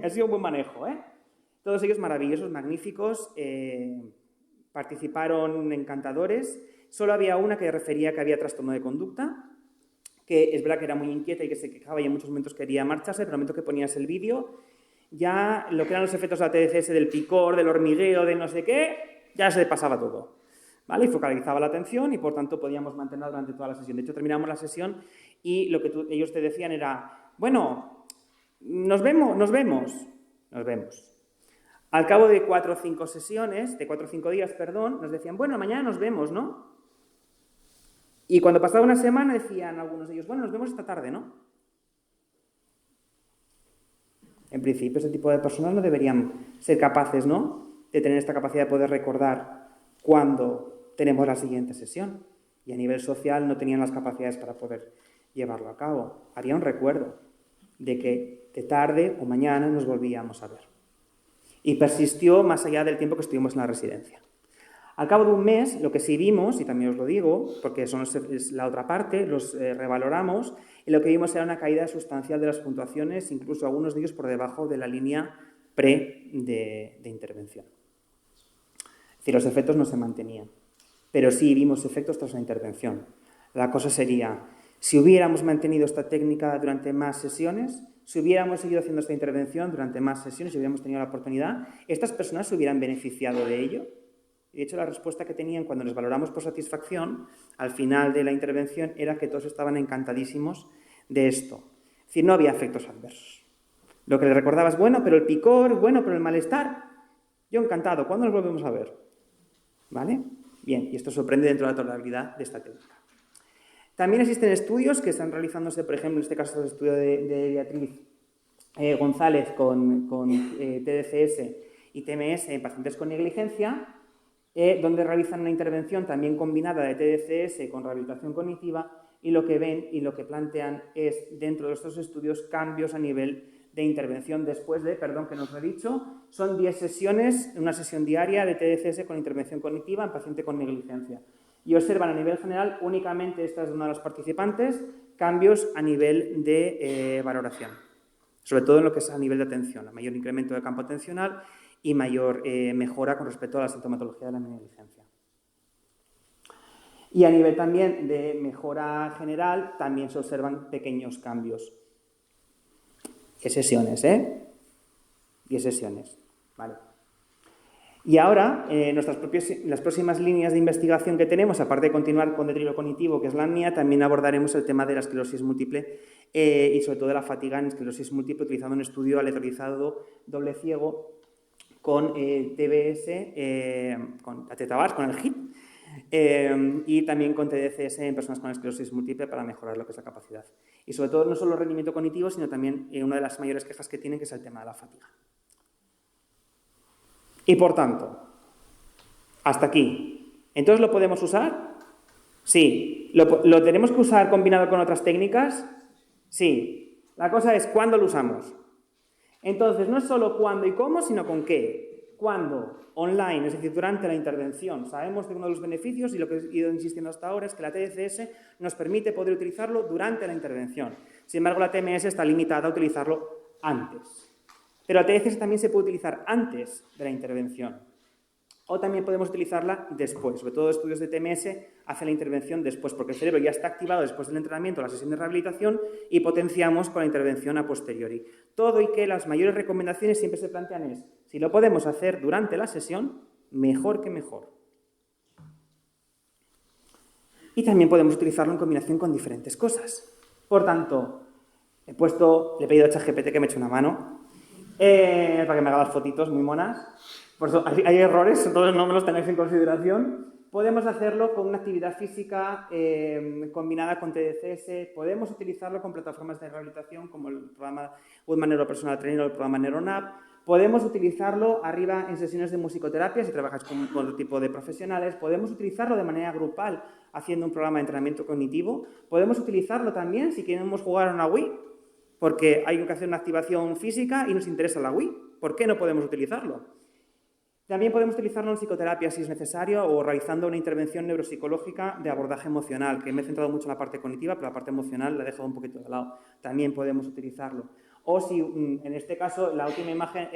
ha sido un buen manejo, ¿eh? Todos ellos maravillosos, magníficos, participaron encantadores. Solo había una que refería que había trastorno de conducta, que es verdad que era muy inquieta y que se quejaba y en muchos momentos quería marcharse, pero al momento que ponías el vídeo, ya lo que eran los efectos de la TDCS, del picor, del hormigueo, de no sé qué, ya se pasaba todo. ¿Vale? Y focalizaba la atención y, por tanto, podíamos mantenerla durante toda la sesión. De hecho, terminamos la sesión y lo que ellos te decían era, bueno, nos vemos. Al cabo de 4 o 5 sesiones, de 4 o 5 días, nos decían, bueno, mañana nos vemos, ¿no? Y cuando pasaba una semana decían algunos de ellos, bueno, nos vemos esta tarde, ¿no? En principio, ese tipo de personas no deberían ser capaces, ¿no?, de tener esta capacidad de poder recordar cuándo tenemos la siguiente sesión. Y a nivel social no tenían las capacidades para poder llevarlo a cabo. Había un recuerdo de que de tarde o mañana nos volvíamos a ver. Y persistió más allá del tiempo que estuvimos en la residencia. Al cabo de un mes, lo que sí vimos, y también os lo digo, porque eso es la otra parte, los revaloramos, y lo que vimos era una caída sustancial de las puntuaciones, incluso algunos de ellos por debajo de la línea de intervención. Es decir, los efectos no se mantenían, pero sí vimos efectos tras la intervención. La cosa sería, si hubiéramos mantenido esta técnica durante más sesiones, si hubiéramos seguido haciendo esta intervención durante más sesiones, si hubiéramos tenido la oportunidad, ¿estas personas se hubieran beneficiado de ello? De hecho, la respuesta que tenían cuando les valoramos por satisfacción, al final de la intervención, era que todos estaban encantadísimos de esto. Es decir, no había efectos adversos. Lo que les recordaba es, bueno, pero el picor, bueno, pero el malestar, yo encantado, ¿cuándo nos volvemos a ver? ¿Vale? Bien, y esto sorprende dentro de la tolerabilidad de esta técnica. También existen estudios que están realizándose, por ejemplo, en este caso el estudio de Beatriz González con TDCS y TMS en pacientes con negligencia, donde realizan una intervención también combinada de TDCS con rehabilitación cognitiva y lo que ven y lo que plantean es, dentro de estos estudios, cambios a nivel de intervención después de, perdón que no os lo he dicho, son 10 sesiones, una sesión diaria de TDCS con intervención cognitiva en paciente con negligencia. Y observan a nivel general, únicamente esta es una de las participantes, cambios a nivel de valoración, sobre todo en lo que es a nivel de atención, a mayor incremento del campo atencional y mayor mejora con respecto a la sintomatología de la negligencia. Y a nivel también de mejora general, también se observan pequeños cambios. 10 sesiones, ¿eh? 10 sesiones, ¿vale? Y ahora, las próximas líneas de investigación que tenemos, aparte de continuar con deterioro cognitivo, que es la mía, también abordaremos el tema de la esclerosis múltiple y sobre todo de la fatiga en esclerosis múltiple, utilizando un estudio aleatorizado doble ciego con TBS, con Atetabars, con el HIT, y también con TDCS en personas con esclerosis múltiple para mejorar lo que es la capacidad. Y sobre todo no solo el rendimiento cognitivo, sino también una de las mayores quejas que tienen, que es el tema de la fatiga. Y por tanto, hasta aquí. ¿Entonces lo podemos usar? Sí. ¿Lo tenemos que usar combinado con otras técnicas? Sí. La cosa es ¿cuándo lo usamos? Entonces, no es solo cuándo y cómo, sino con qué. ¿Cuándo? Online, es decir, durante la intervención. Sabemos que uno de los beneficios, y lo que he ido insistiendo hasta ahora, es que la TDCS nos permite poder utilizarlo durante la intervención. Sin embargo, la TMS está limitada a utilizarlo antes. Pero la TDCS también se puede utilizar antes de la intervención. O también podemos utilizarla después. Sobre todo estudios de TMS hacen la intervención después, porque el cerebro ya está activado después del entrenamiento, la sesión de rehabilitación, y potenciamos con la intervención a posteriori. Todo y que las mayores recomendaciones siempre se plantean es, si lo podemos hacer durante la sesión, mejor que mejor. Y también podemos utilizarlo en combinación con diferentes cosas. Por tanto, Le he pedido a ChatGPT que me eche una mano para que me haga las fotitos muy monas. Por eso hay errores, entonces no me los tengáis en consideración. Podemos hacerlo con una actividad física combinada con TDCS. Podemos utilizarlo con plataformas de rehabilitación como el programa Woodman Neuropersonal Trainer o el programa NeuroNap. Podemos utilizarlo arriba en sesiones de musicoterapia si trabajas con otro tipo de profesionales. Podemos utilizarlo de manera grupal haciendo un programa de entrenamiento cognitivo. Podemos utilizarlo también si queremos jugar a una Wii, porque hay que hacer una activación física y nos interesa la Wii. ¿Por qué no podemos utilizarlo? También podemos utilizarlo en psicoterapia si es necesario o realizando una intervención neuropsicológica de abordaje emocional, que me he centrado mucho en la parte cognitiva, pero la parte emocional la he dejado un poquito de lado. También podemos utilizarlo. O si, en este caso, la última imagen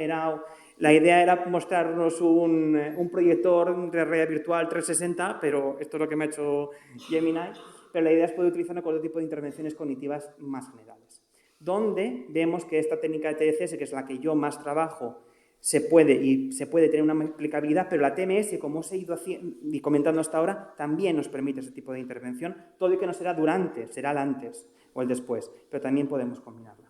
la idea era mostrarnos un proyector de realidad virtual 360, pero esto es lo que me ha hecho Gemini, pero la idea es poder utilizarlo con otro tipo de intervenciones cognitivas más generales. Donde vemos que esta técnica de TDCS, que es la que yo más trabajo, se puede tener una aplicabilidad, pero la TMS, como os he ido y comentando hasta ahora, también nos permite ese tipo de intervención, todo y que no será durante, será el antes o el después, pero también podemos combinarla.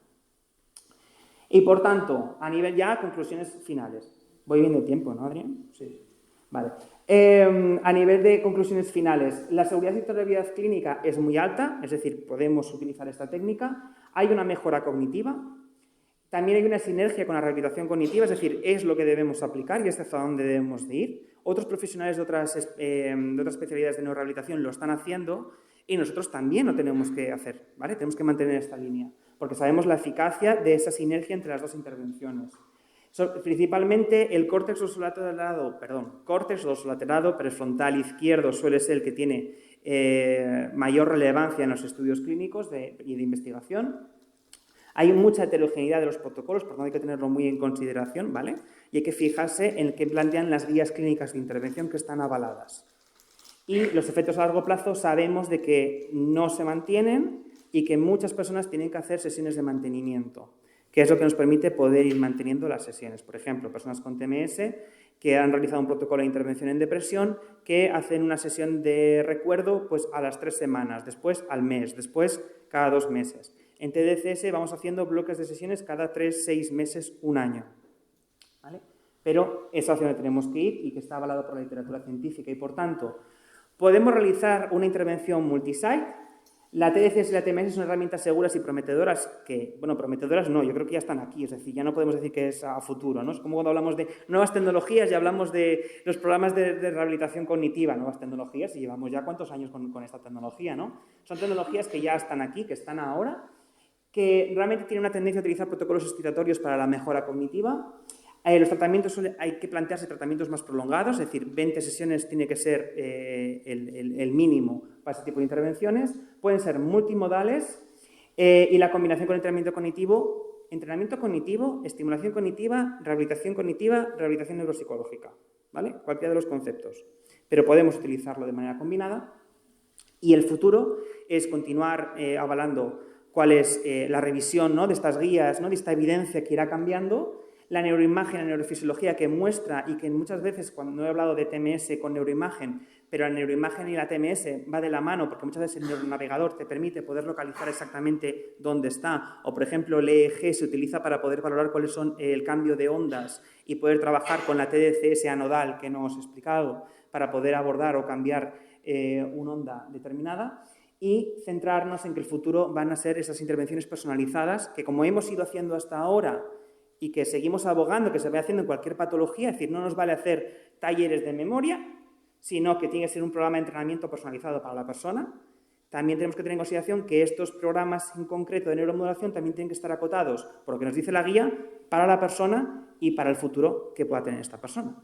Y por tanto, a nivel ya, conclusiones finales. Voy viendo el tiempo, ¿no, Adrián? Sí. Vale. A nivel de conclusiones finales, la seguridad y tolerabilidad clínica es muy alta, es decir, podemos utilizar esta técnica. Hay una mejora cognitiva. También hay una sinergia con la rehabilitación cognitiva, es decir, es lo que debemos aplicar y es hacia dónde debemos de ir. Otros profesionales de otras especialidades de neurorehabilitación lo están haciendo y nosotros también lo tenemos que hacer, ¿vale? Tenemos que mantener esta línea, porque sabemos la eficacia de esa sinergia entre las dos intervenciones. Principalmente el córtex dorsolaterado prefrontal izquierdo suele ser el que tiene mayor relevancia en los estudios clínicos y de investigación. Hay mucha heterogeneidad de los protocolos, por lo tanto hay que tenerlo muy en consideración, ¿vale? Y hay que fijarse en qué plantean las guías clínicas de intervención que están avaladas. Y los efectos a largo plazo sabemos de que no se mantienen y que muchas personas tienen que hacer sesiones de mantenimiento, que es lo que nos permite poder ir manteniendo las sesiones. Por ejemplo, personas con TMS que han realizado un protocolo de intervención en depresión, que hacen una sesión de recuerdo pues, a las 3 semanas, después al mes, después cada 2 meses. En TDCS vamos haciendo bloques de sesiones cada 3, 6 meses, un año. ¿Vale? Pero es hacia donde tenemos que ir y que está avalado por la literatura científica y, por tanto, podemos realizar una intervención multisite. La TDCS y la TMS son herramientas seguras y prometedoras que, bueno, prometedoras no, yo creo que ya están aquí, es decir, ya no podemos decir que es a futuro, ¿no? Es como cuando hablamos de nuevas tecnologías y hablamos de los programas de rehabilitación cognitiva, nuevas tecnologías, y llevamos ya cuántos años con esta tecnología, ¿no? Son tecnologías que ya están aquí, que están ahora, que realmente tienen una tendencia a utilizar protocolos excitatorios para la mejora cognitiva. Los tratamientos, hay que plantearse tratamientos más prolongados, es decir, 20 sesiones tiene que ser el mínimo para este tipo de intervenciones. Pueden ser multimodales y la combinación con entrenamiento cognitivo, estimulación cognitiva, rehabilitación neuropsicológica, ¿vale? Cualquiera de los conceptos. Pero podemos utilizarlo de manera combinada y el futuro es continuar avalando cuál es la revisión, ¿no? De estas guías, ¿no? De esta evidencia que irá cambiando, la neuroimagen, la neurofisiología que muestra y que muchas veces, cuando no he hablado de TMS con neuroimagen, pero la neuroimagen y la TMS va de la mano porque muchas veces el neuronavegador te permite poder localizar exactamente dónde está, o por ejemplo el EEG se utiliza para poder valorar cuáles son el cambio de ondas y poder trabajar con la TDCS anodal que no os he explicado para poder abordar o cambiar una onda determinada. Y centrarnos en que el futuro van a ser esas intervenciones personalizadas que, como hemos ido haciendo hasta ahora y que seguimos abogando que se va haciendo en cualquier patología, es decir, no nos vale hacer talleres de memoria, sino que tiene que ser un programa de entrenamiento personalizado para la persona. También tenemos que tener en consideración que estos programas en concreto de neuromodulación también tienen que estar acotados por lo que nos dice la guía para la persona y para el futuro que pueda tener esta persona.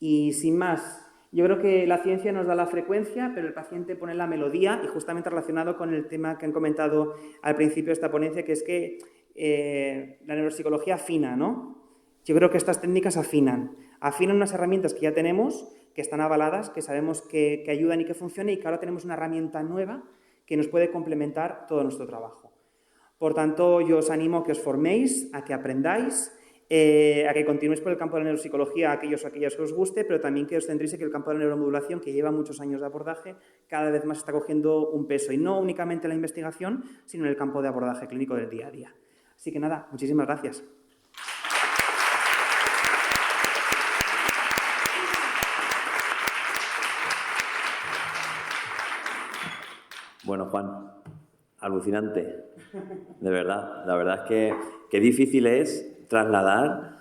Y sin más, yo creo que la ciencia nos da la frecuencia, pero el paciente pone la melodía, y justamente relacionado con el tema que han comentado al principio de esta ponencia, que es que la neuropsicología afina, ¿no? Yo creo que estas técnicas afinan unas herramientas que ya tenemos, que están avaladas, que sabemos que ayudan y que funcionan, y que ahora tenemos una herramienta nueva que nos puede complementar todo nuestro trabajo. Por tanto, yo os animo a que os forméis, a que aprendáis, a que continuéis por el campo de la neuropsicología, aquellos o aquellas que os guste, pero también que os centréis en que el campo de la neuromodulación, que lleva muchos años de abordaje, cada vez más está cogiendo un peso, y no únicamente en la investigación, sino en el campo de abordaje clínico del día a día. Así que nada, muchísimas gracias. Bueno, Juan, alucinante, de verdad. La verdad es que qué difícil es trasladar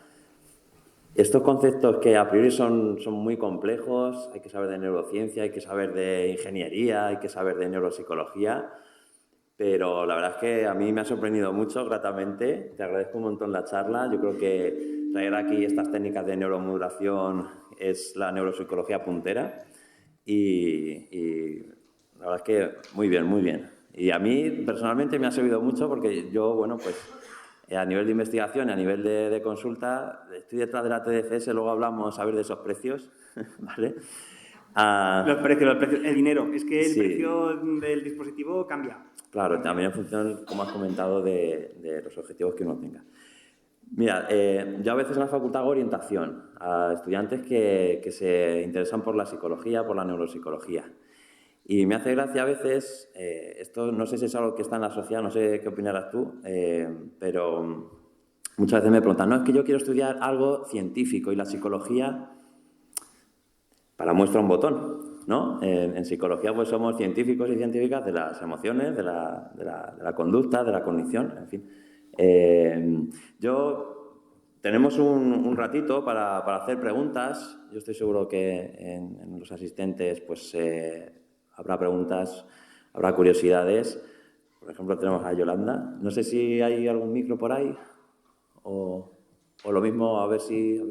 estos conceptos que a priori son muy complejos. Hay que saber de neurociencia, hay que saber de ingeniería, hay que saber de neuropsicología, pero la verdad es que a mí me ha sorprendido mucho, gratamente. Te agradezco un montón la charla. Yo creo que traer aquí estas técnicas de neuromodulación es la neuropsicología puntera y la verdad es que muy bien, muy bien. Y a mí, personalmente, me ha servido mucho porque yo, bueno, pues a nivel de investigación y a nivel de consulta, estoy detrás de la TDCS, luego hablamos a ver de esos precios, ¿vale? Los precios, el dinero. Es que el Sí. precio del dispositivo cambia. Claro, también en función, como has comentado, de los objetivos que uno tenga. Mira, yo a veces en la facultad hago orientación a estudiantes que se interesan por la psicología, por la neuropsicología. Y me hace gracia a veces, esto no sé si es algo que está en la sociedad, no sé qué opinarás tú, pero muchas veces me preguntan, no, es que yo quiero estudiar algo científico y la psicología para muestra un botón, ¿no? En psicología pues somos científicos y científicas de las emociones, de la conducta, de la cognición, en fin. Tenemos un ratito para hacer preguntas. Yo estoy seguro que en los asistentes pues habrá preguntas, habrá curiosidades. Por ejemplo, tenemos a Yolanda. No sé si hay algún micro por ahí o lo mismo, a ver si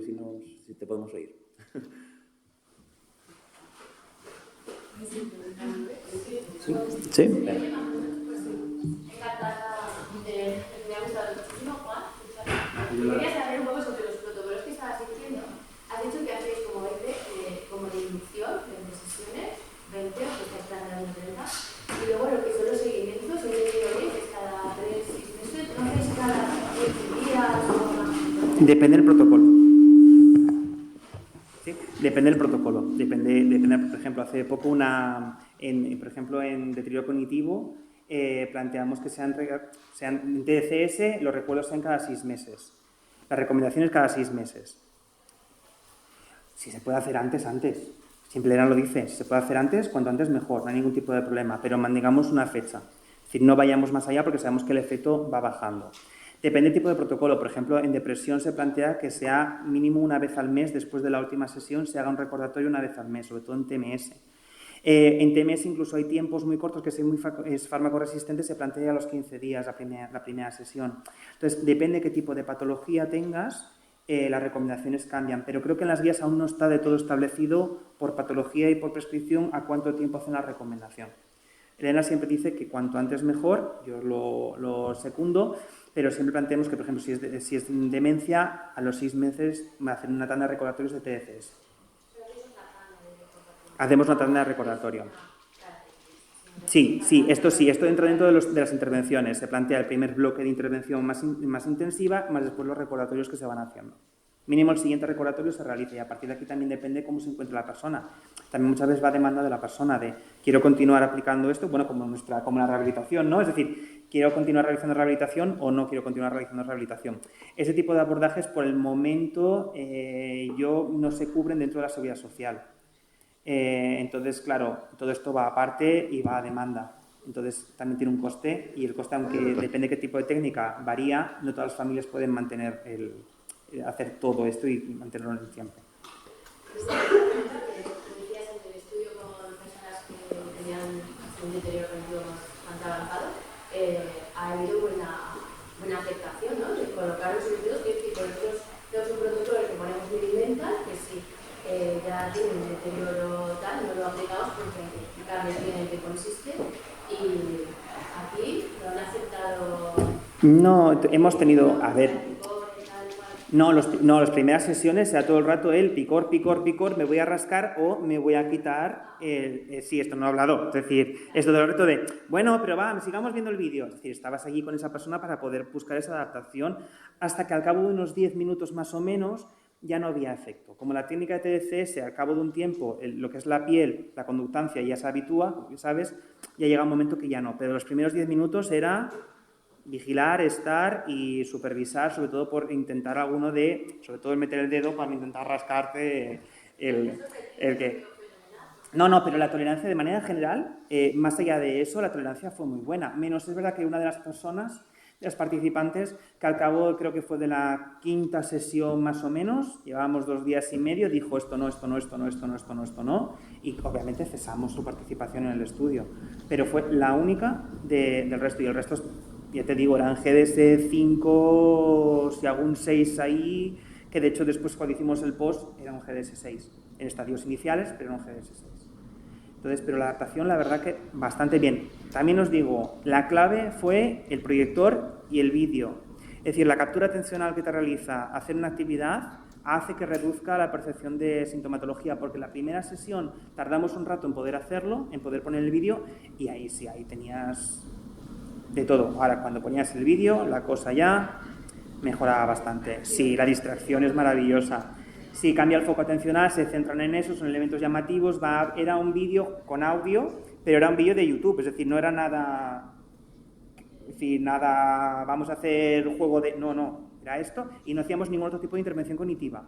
te podemos oír. ¿Sí? Encantada me ha gustado muchísimo, Juan. Quería saber un poco sobre los protocolos que estabas diciendo. Has dicho que hacéis como 20 como de inducción, 20 sesiones, 20, que está planteando 30, y luego lo que son los seguimientos, he entendido bien, que es cada 3-6 meses, no es cada 15 días o... Depende del protocolo. ¿Sí? Depende del protocolo. Depende, por ejemplo, hace poco por ejemplo, en deterioro cognitivo planteamos que sean en TDCS, los recuerdos sean cada 6 meses. Las recomendaciones cada 6 meses. Si se puede hacer antes, antes. Simplera lo dice, si se puede hacer antes, cuanto antes mejor, no hay ningún tipo de problema, pero mantengamos una fecha. Es decir, no vayamos más allá porque sabemos que el efecto va bajando. Depende del tipo de protocolo. Por ejemplo, en depresión se plantea que sea mínimo una vez al mes, después de la última sesión, se haga un recordatorio una vez al mes, sobre todo en TMS. En TMS incluso hay tiempos muy cortos que si es fármaco resistente se plantea a los 15 días la primera sesión. Entonces, depende qué tipo de patología tengas, las recomendaciones cambian, pero creo que en las guías aún no está de todo establecido por patología y por prescripción a cuánto tiempo hacen la recomendación. Elena siempre dice que cuanto antes mejor, yo lo secundo, pero siempre planteamos que, por ejemplo, si es demencia, a los 6 meses va a hacer una tanda de recordatorios de TDCS. Hacemos una tanda de recordatorio. Sí, esto entra dentro de las intervenciones. Se plantea el primer bloque de intervención más intensiva, más después los recordatorios que se van haciendo. Mínimo el siguiente recordatorio se realiza y a partir de aquí también depende cómo se encuentra la persona. También muchas veces va a demanda de la persona de quiero continuar aplicando esto, bueno, como la rehabilitación, ¿no? Es decir, quiero continuar realizando rehabilitación o no quiero continuar realizando rehabilitación. Ese tipo de abordajes por el momento no se cubren dentro de la seguridad social. Entonces, claro, todo esto va aparte y va a demanda. Entonces, también tiene un coste y el coste, aunque depende de qué tipo de técnica, varía, no todas las familias pueden hacer todo esto y mantenerlo en el tiempo. Decías en el estudio con personas que tenían un deterioro cognitivo más avanzado, ha habido buena aceptación, ¿no? De colocar los sentidos que nosotros tenemos un protocolo que ponemos Milimental, que sí, ya tiene un deterioro tal, no lo aplicamos porque explicarles bien en qué consiste y aquí lo han aceptado. No, hemos tenido, a ver, No, las primeras sesiones era todo el rato el picor, picor, picor, me voy a rascar o me voy a quitar sí, esto no he hablado. Es decir, esto todo el rato de, bueno, pero va, sigamos viendo el vídeo. Es decir, estabas allí con esa persona para poder buscar esa adaptación hasta que al cabo de unos 10 minutos más o menos ya no había efecto. Como la técnica de TDCS, al cabo de un tiempo, lo que es la piel, la conductancia ya se habitúa, ¿sabes? Ya llega un momento que ya no. Pero los primeros 10 minutos era vigilar, estar y supervisar, sobre todo por intentar alguno de, sobre todo el meter el dedo para intentar rascarte el que... No, pero la tolerancia de manera general, más allá de eso, la tolerancia fue muy buena. Menos es verdad que una de las personas, de las participantes, que al cabo creo que fue de la 5ª sesión más o menos, llevábamos 2 días y medio, dijo esto no, y obviamente cesamos su participación en el estudio. Pero fue la única del resto, y el resto, ya te digo, eran GDS 5, si algún 6 ahí, que de hecho después cuando hicimos el post era un GDS 6, en estadios iniciales, pero era un GDS 6. Entonces, pero la adaptación, la verdad que bastante bien. También os digo, la clave fue el proyector y el vídeo. Es decir, la captura atencional que te realiza hacer una actividad hace que reduzca la percepción de sintomatología, porque la primera sesión tardamos un rato en poder hacerlo, en poder poner el vídeo, y ahí sí, ahí tenías de todo. Ahora, cuando ponías el vídeo, la cosa ya mejoraba bastante. Sí, la distracción es maravillosa. Sí, cambia el foco atencional, se centran en eso, son elementos llamativos. Era un vídeo con audio, pero era un vídeo de YouTube, es decir, no era nada... Es decir, nada, vamos a hacer juego de... No, era esto, y no hacíamos ningún otro tipo de intervención cognitiva.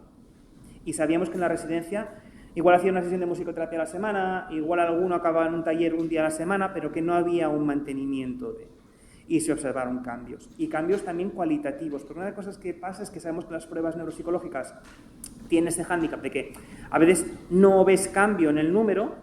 Y sabíamos que en la residencia igual hacía una sesión de musicoterapia a la semana, igual alguno acababa en un taller un día a la semana, pero que no había un mantenimiento de... Y se observaron cambios. Y cambios también cualitativos. Porque una de las cosas que pasa es que sabemos que las pruebas neuropsicológicas tienen ese hándicap de que a veces no ves cambio en el número,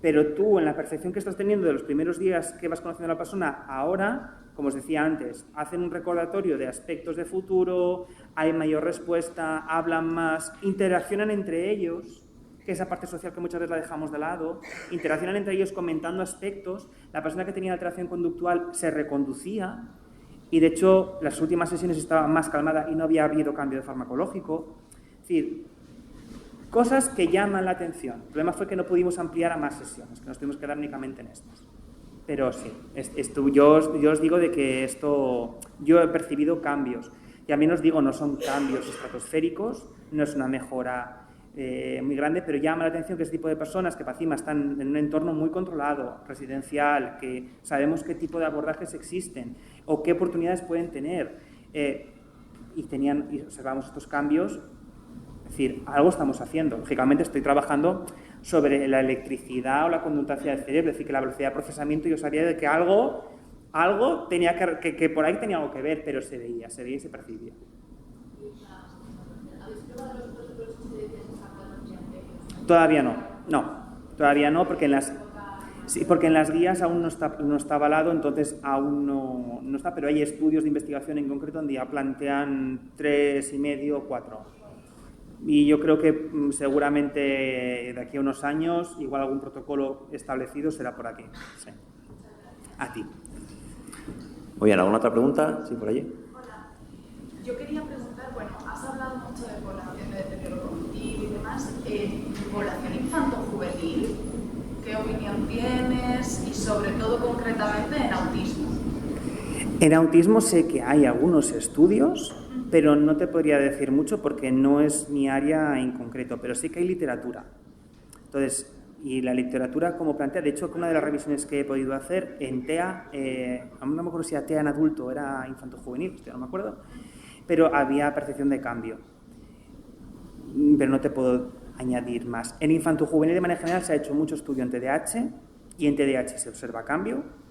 pero tú en la percepción que estás teniendo de los primeros días que vas conociendo a la persona, ahora, como os decía antes, hacen un recordatorio de aspectos de futuro, hay mayor respuesta, hablan más, interaccionan entre ellos, que esa parte social que muchas veces la dejamos de lado, interaccionan entre ellos comentando aspectos, la persona que tenía alteración conductual se reconducía y de hecho las últimas sesiones estaba más calmada y no había habido cambio de farmacológico. Es decir, cosas que llaman la atención. El problema fue que no pudimos ampliar a más sesiones, que nos tuvimos que quedar únicamente en estas. Pero sí, yo os digo de que esto, yo he percibido cambios. Y a mí os digo, no son cambios estratosféricos, no es una mejora muy grande, pero llama la atención que este tipo de personas que para encima están en un entorno muy controlado, residencial, que sabemos qué tipo de abordajes existen o qué oportunidades pueden tener, y observamos estos cambios. Es decir, algo estamos haciendo. Lógicamente estoy trabajando sobre la electricidad o la conductancia del cerebro, es decir, que la velocidad de procesamiento yo sabía de que algo tenía que por ahí tenía algo que ver, pero se veía y se percibía. Todavía no, porque en las guías aún no está avalado, entonces aún no está, pero hay estudios de investigación en concreto donde ya plantean 3,5 o 4. Y yo creo que seguramente de aquí a unos años, igual algún protocolo establecido será por aquí. Sí. A ti. Muy bien, ¿alguna otra pregunta? Sí, por allí. Hola. Yo quería preguntar, bueno, has hablado mucho de población de deterioro cognitivo y demás. ¿Población infanto-juvenil? ¿Qué opinión tienes? Y sobre todo, concretamente, en autismo. En autismo sé que hay algunos estudios, pero no te podría decir mucho porque no es mi área en concreto, pero sí que hay literatura. Entonces, y la literatura como plantea, de hecho, una de las revisiones que he podido hacer en TEA, no me acuerdo si era TEA en adulto, era infanto-juvenil, no me acuerdo, pero había percepción de cambio. Pero no te puedo añadir más. En infanto-juvenil de manera general se ha hecho mucho estudio en TDAH y en TDAH se observa cambio.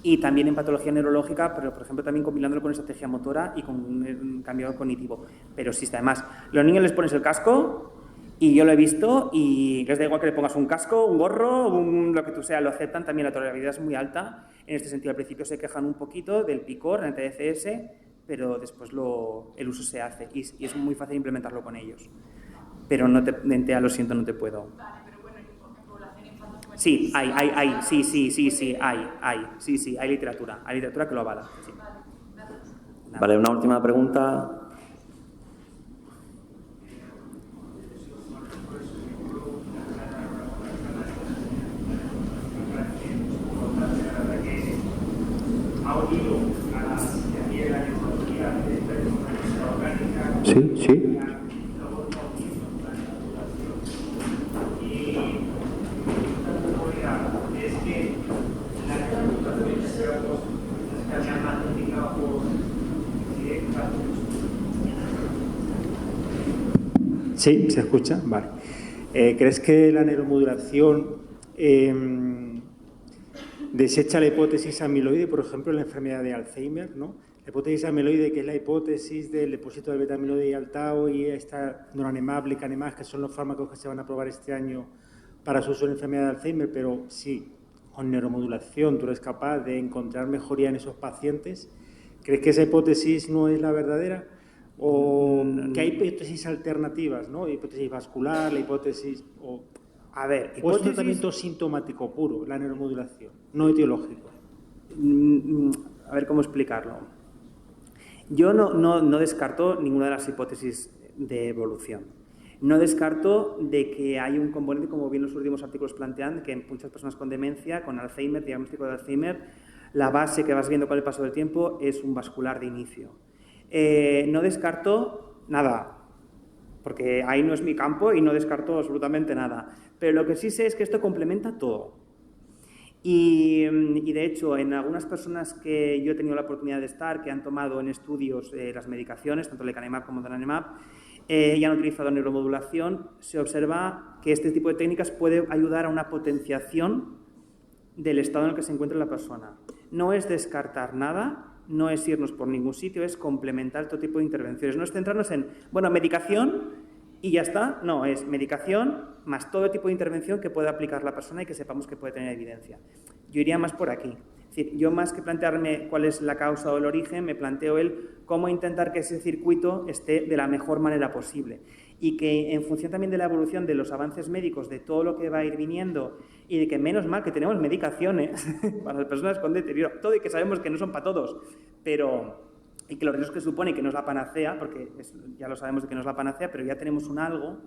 Y también en patología neurológica, pero por ejemplo también combinándolo con estrategia motora y con un cambio cognitivo. Pero sí está, además, los niños les pones el casco y yo lo he visto y les da igual que le pongas un casco, un gorro, lo que tú sea, lo aceptan. También la tolerabilidad es muy alta. En este sentido, al principio se quejan un poquito del picor en el TDCS, pero después el uso se hace y es muy fácil implementarlo con ellos. Pero en TEA, lo siento, no te puedo. Sí, hay literatura que lo avala. Sí. Vale, una última pregunta. Sí, sí. Sí, se escucha. Vale. ¿Crees que la neuromodulación desecha la hipótesis amiloide, por ejemplo, en la enfermedad de Alzheimer, ¿no? La hipótesis amiloide, que es la hipótesis del depósito del beta-amiloide y al tau, y esta donanemab, lecanemab, que son los fármacos que se van a probar este año para su uso en la enfermedad de Alzheimer, pero sí, con neuromodulación tú eres capaz de encontrar mejoría en esos pacientes. ¿Crees que esa hipótesis no es la verdadera? ¿O que hay hipótesis alternativas, ¿no? Hipótesis vascular, la hipótesis... A ver, ¿O es tratamiento sintomático puro, la neuromodulación, no etiológico? A ver cómo explicarlo. Yo no descarto ninguna de las hipótesis de evolución. No descarto de que hay un componente, como bien los últimos artículos plantean, que en muchas personas con demencia, con Alzheimer, diagnóstico de Alzheimer, la base que vas viendo con el paso del tiempo es un vascular de inicio. No descarto nada, porque ahí no es mi campo y no descarto absolutamente nada. Pero lo que sí sé es que esto complementa todo. Y de hecho, en algunas personas que yo he tenido la oportunidad de estar, que han tomado en estudios las medicaciones, tanto lecanemab como donanemab, y han utilizado neuromodulación, se observa que este tipo de técnicas puede ayudar a una potenciación del estado en el que se encuentra la persona. No es descartar nada, no es irnos por ningún sitio, es complementar todo tipo de intervenciones. No es centrarnos en, bueno, medicación y ya está. No, es medicación más todo tipo de intervención que pueda aplicar la persona y que sepamos que puede tener evidencia. Yo iría más por aquí. Es decir, yo más que plantearme cuál es la causa o el origen, me planteo cómo intentar que ese circuito esté de la mejor manera posible. Y que en función también de la evolución de los avances médicos, de todo lo que va a ir viniendo y de que menos mal que tenemos medicaciones para las personas con deterioro, todo y que sabemos que no son para todos, pero y que los riesgos que supone que no es la panacea, porque ya lo sabemos de que no es la panacea, pero ya tenemos un algo.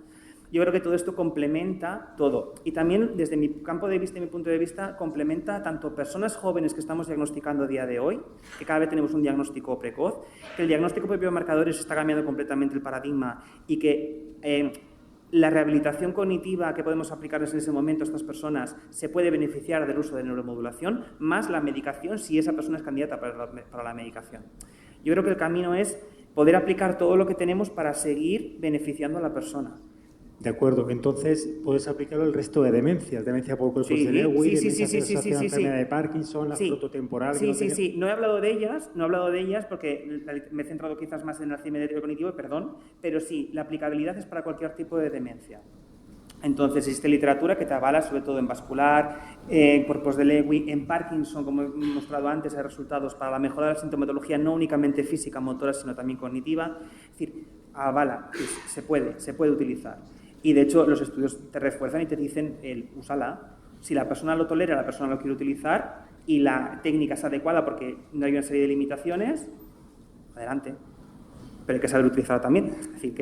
Yo creo que todo esto complementa todo. Y también, desde mi campo de vista y mi punto de vista, complementa tanto personas jóvenes que estamos diagnosticando a día de hoy, que cada vez tenemos un diagnóstico precoz, que el diagnóstico por biomarcadores está cambiando completamente el paradigma y que la rehabilitación cognitiva que podemos aplicarles en ese momento a estas personas se puede beneficiar del uso de neuromodulación, más la medicación si esa persona es candidata para la medicación. Yo creo que el camino es poder aplicar todo lo que tenemos para seguir beneficiando a la persona. De acuerdo, entonces puedes aplicarlo al resto de demencias, demencia por cuerpos de Lewy, demencia enfermedad de Parkinson, la frontotemporal... Sí. No he hablado de ellas porque me he centrado quizás más en el Alzheimer cognitivo, perdón, pero sí, la aplicabilidad es para cualquier tipo de demencia. Entonces, existe literatura que te avala, sobre todo en vascular, en cuerpos de Lewy, en Parkinson, como he mostrado antes, hay resultados para la mejora de la sintomatología no únicamente física, motora, sino también cognitiva. Es decir, avala, se puede utilizar. Y, de hecho, los estudios te refuerzan y te dicen, úsala. Si la persona lo tolera, la persona lo quiere utilizar y la técnica es adecuada porque no hay una serie de limitaciones, adelante. Pero hay que saber utilizarla también. Es decir,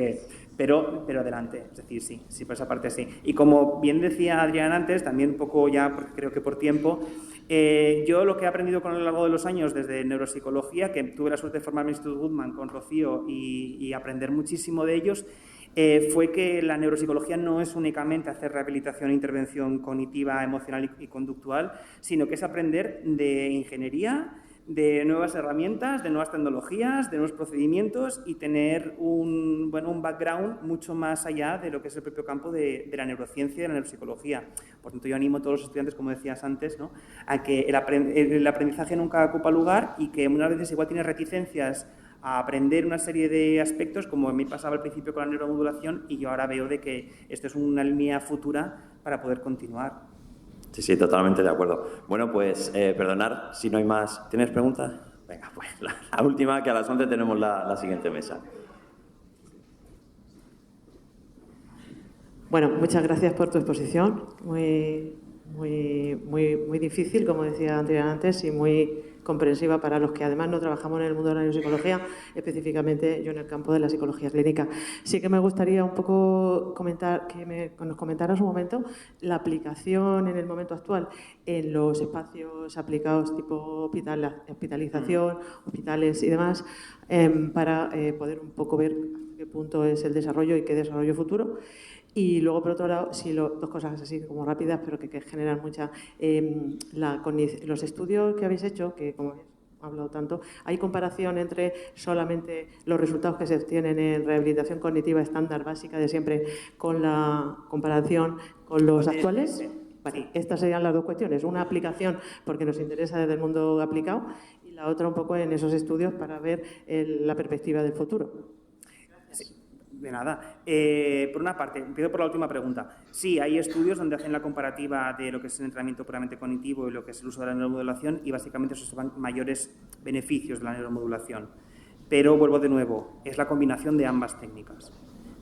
pero adelante. Es decir, sí, por esa parte sí. Y como bien decía Adrián antes, también un poco ya, porque creo que por tiempo, yo lo que he aprendido con a lo largo de los años desde neuropsicología, que tuve la suerte de formarme en el Instituto Goodman con Rocío y aprender muchísimo de ellos, fue que la neuropsicología no es únicamente hacer rehabilitación e intervención cognitiva, emocional y conductual, sino que es aprender de ingeniería, de nuevas herramientas, de nuevas tecnologías, de nuevos procedimientos y tener un background mucho más allá de lo que es el propio campo de la neurociencia y de la neuropsicología. Por tanto, yo animo a todos los estudiantes, como decías antes, ¿no?, a que el aprendizaje nunca ocupa lugar y que unas veces igual tienes reticencias a aprender una serie de aspectos, como a mí pasaba al principio con la neuromodulación, y yo ahora veo de que esto es una línea futura para poder continuar. Sí, totalmente de acuerdo. Bueno, pues perdonar si no hay más. ¿Tienes preguntas? Venga, pues la última, que a las 11 tenemos la siguiente mesa. Bueno, muchas gracias por tu exposición. Muy difícil, como decía Adrián antes, y muy comprensiva para los que además no trabajamos en el mundo de la neuropsicología, específicamente yo en el campo de la psicología clínica. Sí que me gustaría un poco comentar, que nos comentaras un momento la aplicación en el momento actual en los espacios aplicados tipo hospitalización, hospitales y demás, para poder un poco ver hasta qué punto es el desarrollo y qué desarrollo futuro. Y luego, por otro lado, dos cosas así como rápidas, pero que generan mucha... los estudios que habéis hecho, que como he hablado tanto, ¿hay comparación entre solamente los resultados que se obtienen en rehabilitación cognitiva estándar básica de siempre con la comparación con los actuales? Vale, estas serían las dos cuestiones. Una, aplicación, porque nos interesa desde el mundo aplicado, y la otra un poco en esos estudios para ver la perspectiva del futuro. De nada. Por una parte, empiezo por la última pregunta. Sí, hay estudios donde hacen la comparativa de lo que es el entrenamiento puramente cognitivo y lo que es el uso de la neuromodulación y básicamente se observan mayores beneficios de la neuromodulación. Pero, vuelvo de nuevo, es la combinación de ambas técnicas.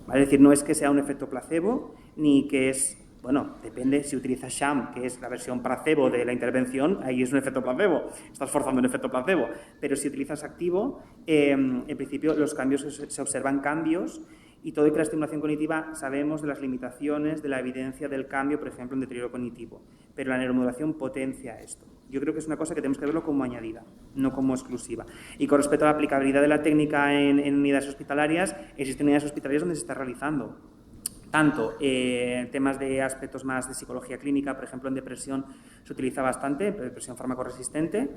¿Vale? Es decir, no es que sea un efecto placebo ni que es... Bueno, depende, si utilizas sham, que es la versión placebo de la intervención, ahí es un efecto placebo, estás forzando un efecto placebo. Pero si utilizas activo, en principio los cambios, se observan cambios, y todo y que la estimulación cognitiva sabemos de las limitaciones de la evidencia del cambio, por ejemplo, en deterioro cognitivo. Pero la neuromodulación potencia esto. Yo creo que es una cosa que tenemos que verlo como añadida, no como exclusiva. Y con respecto a la aplicabilidad de la técnica en unidades hospitalarias, existen unidades hospitalarias donde se está realizando. Tanto temas de aspectos más de psicología clínica, por ejemplo, en depresión se utiliza bastante, depresión farmacoresistente,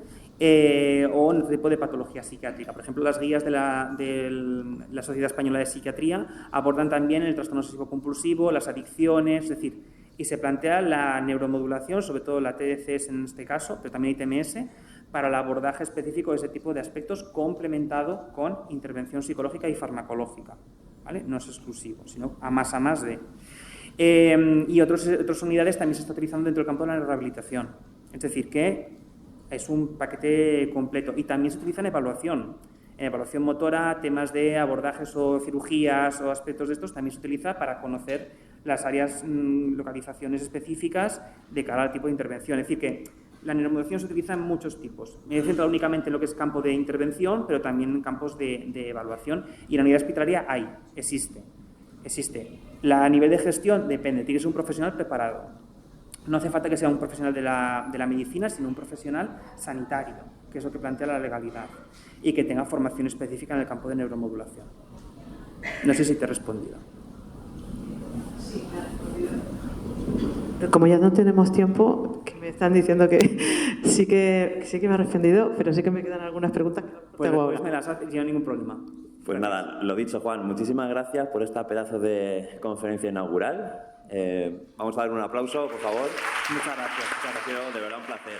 o en otro tipo de patología psiquiátrica. Por ejemplo, las guías de la Sociedad Española de Psiquiatría abordan también el trastorno obsesivo-compulsivo, las adicciones, es decir, y se plantea la neuromodulación, sobre todo la TDCS en este caso, pero también ITMS, para el abordaje específico de ese tipo de aspectos complementado con intervención psicológica y farmacológica. ¿Vale? No es exclusivo, sino a más de. Y otras unidades también se está utilizando dentro del campo de la rehabilitación. Es decir, que es un paquete completo. Y también se utiliza en evaluación. En evaluación motora, temas de abordajes o cirugías o aspectos de estos también se utiliza para conocer las áreas, localizaciones específicas de cada tipo de intervención. Es decir, que la neuromodulación se utiliza en muchos tipos. Me he centrado únicamente en lo que es campo de intervención, pero también en campos de evaluación. Y en la unidad hospitalaria existe. A nivel de gestión depende, tienes un profesional preparado. No hace falta que sea un profesional de la medicina, sino un profesional sanitario, que es lo que plantea la legalidad, y que tenga formación específica en el campo de neuromodulación. No sé si te he respondido. Sí, me ha respondido. Como ya no tenemos tiempo, que me están diciendo que sí que me ha respondido, pero sí que me quedan algunas preguntas que no Pues tengo después ahora. me las haces y no hay ningún problema. Pues nada, lo dicho, Juan, muchísimas gracias por esta pedazo de conferencia inaugural. Vamos a dar un aplauso, por favor. Muchas gracias. Ha sido de verdad un placer.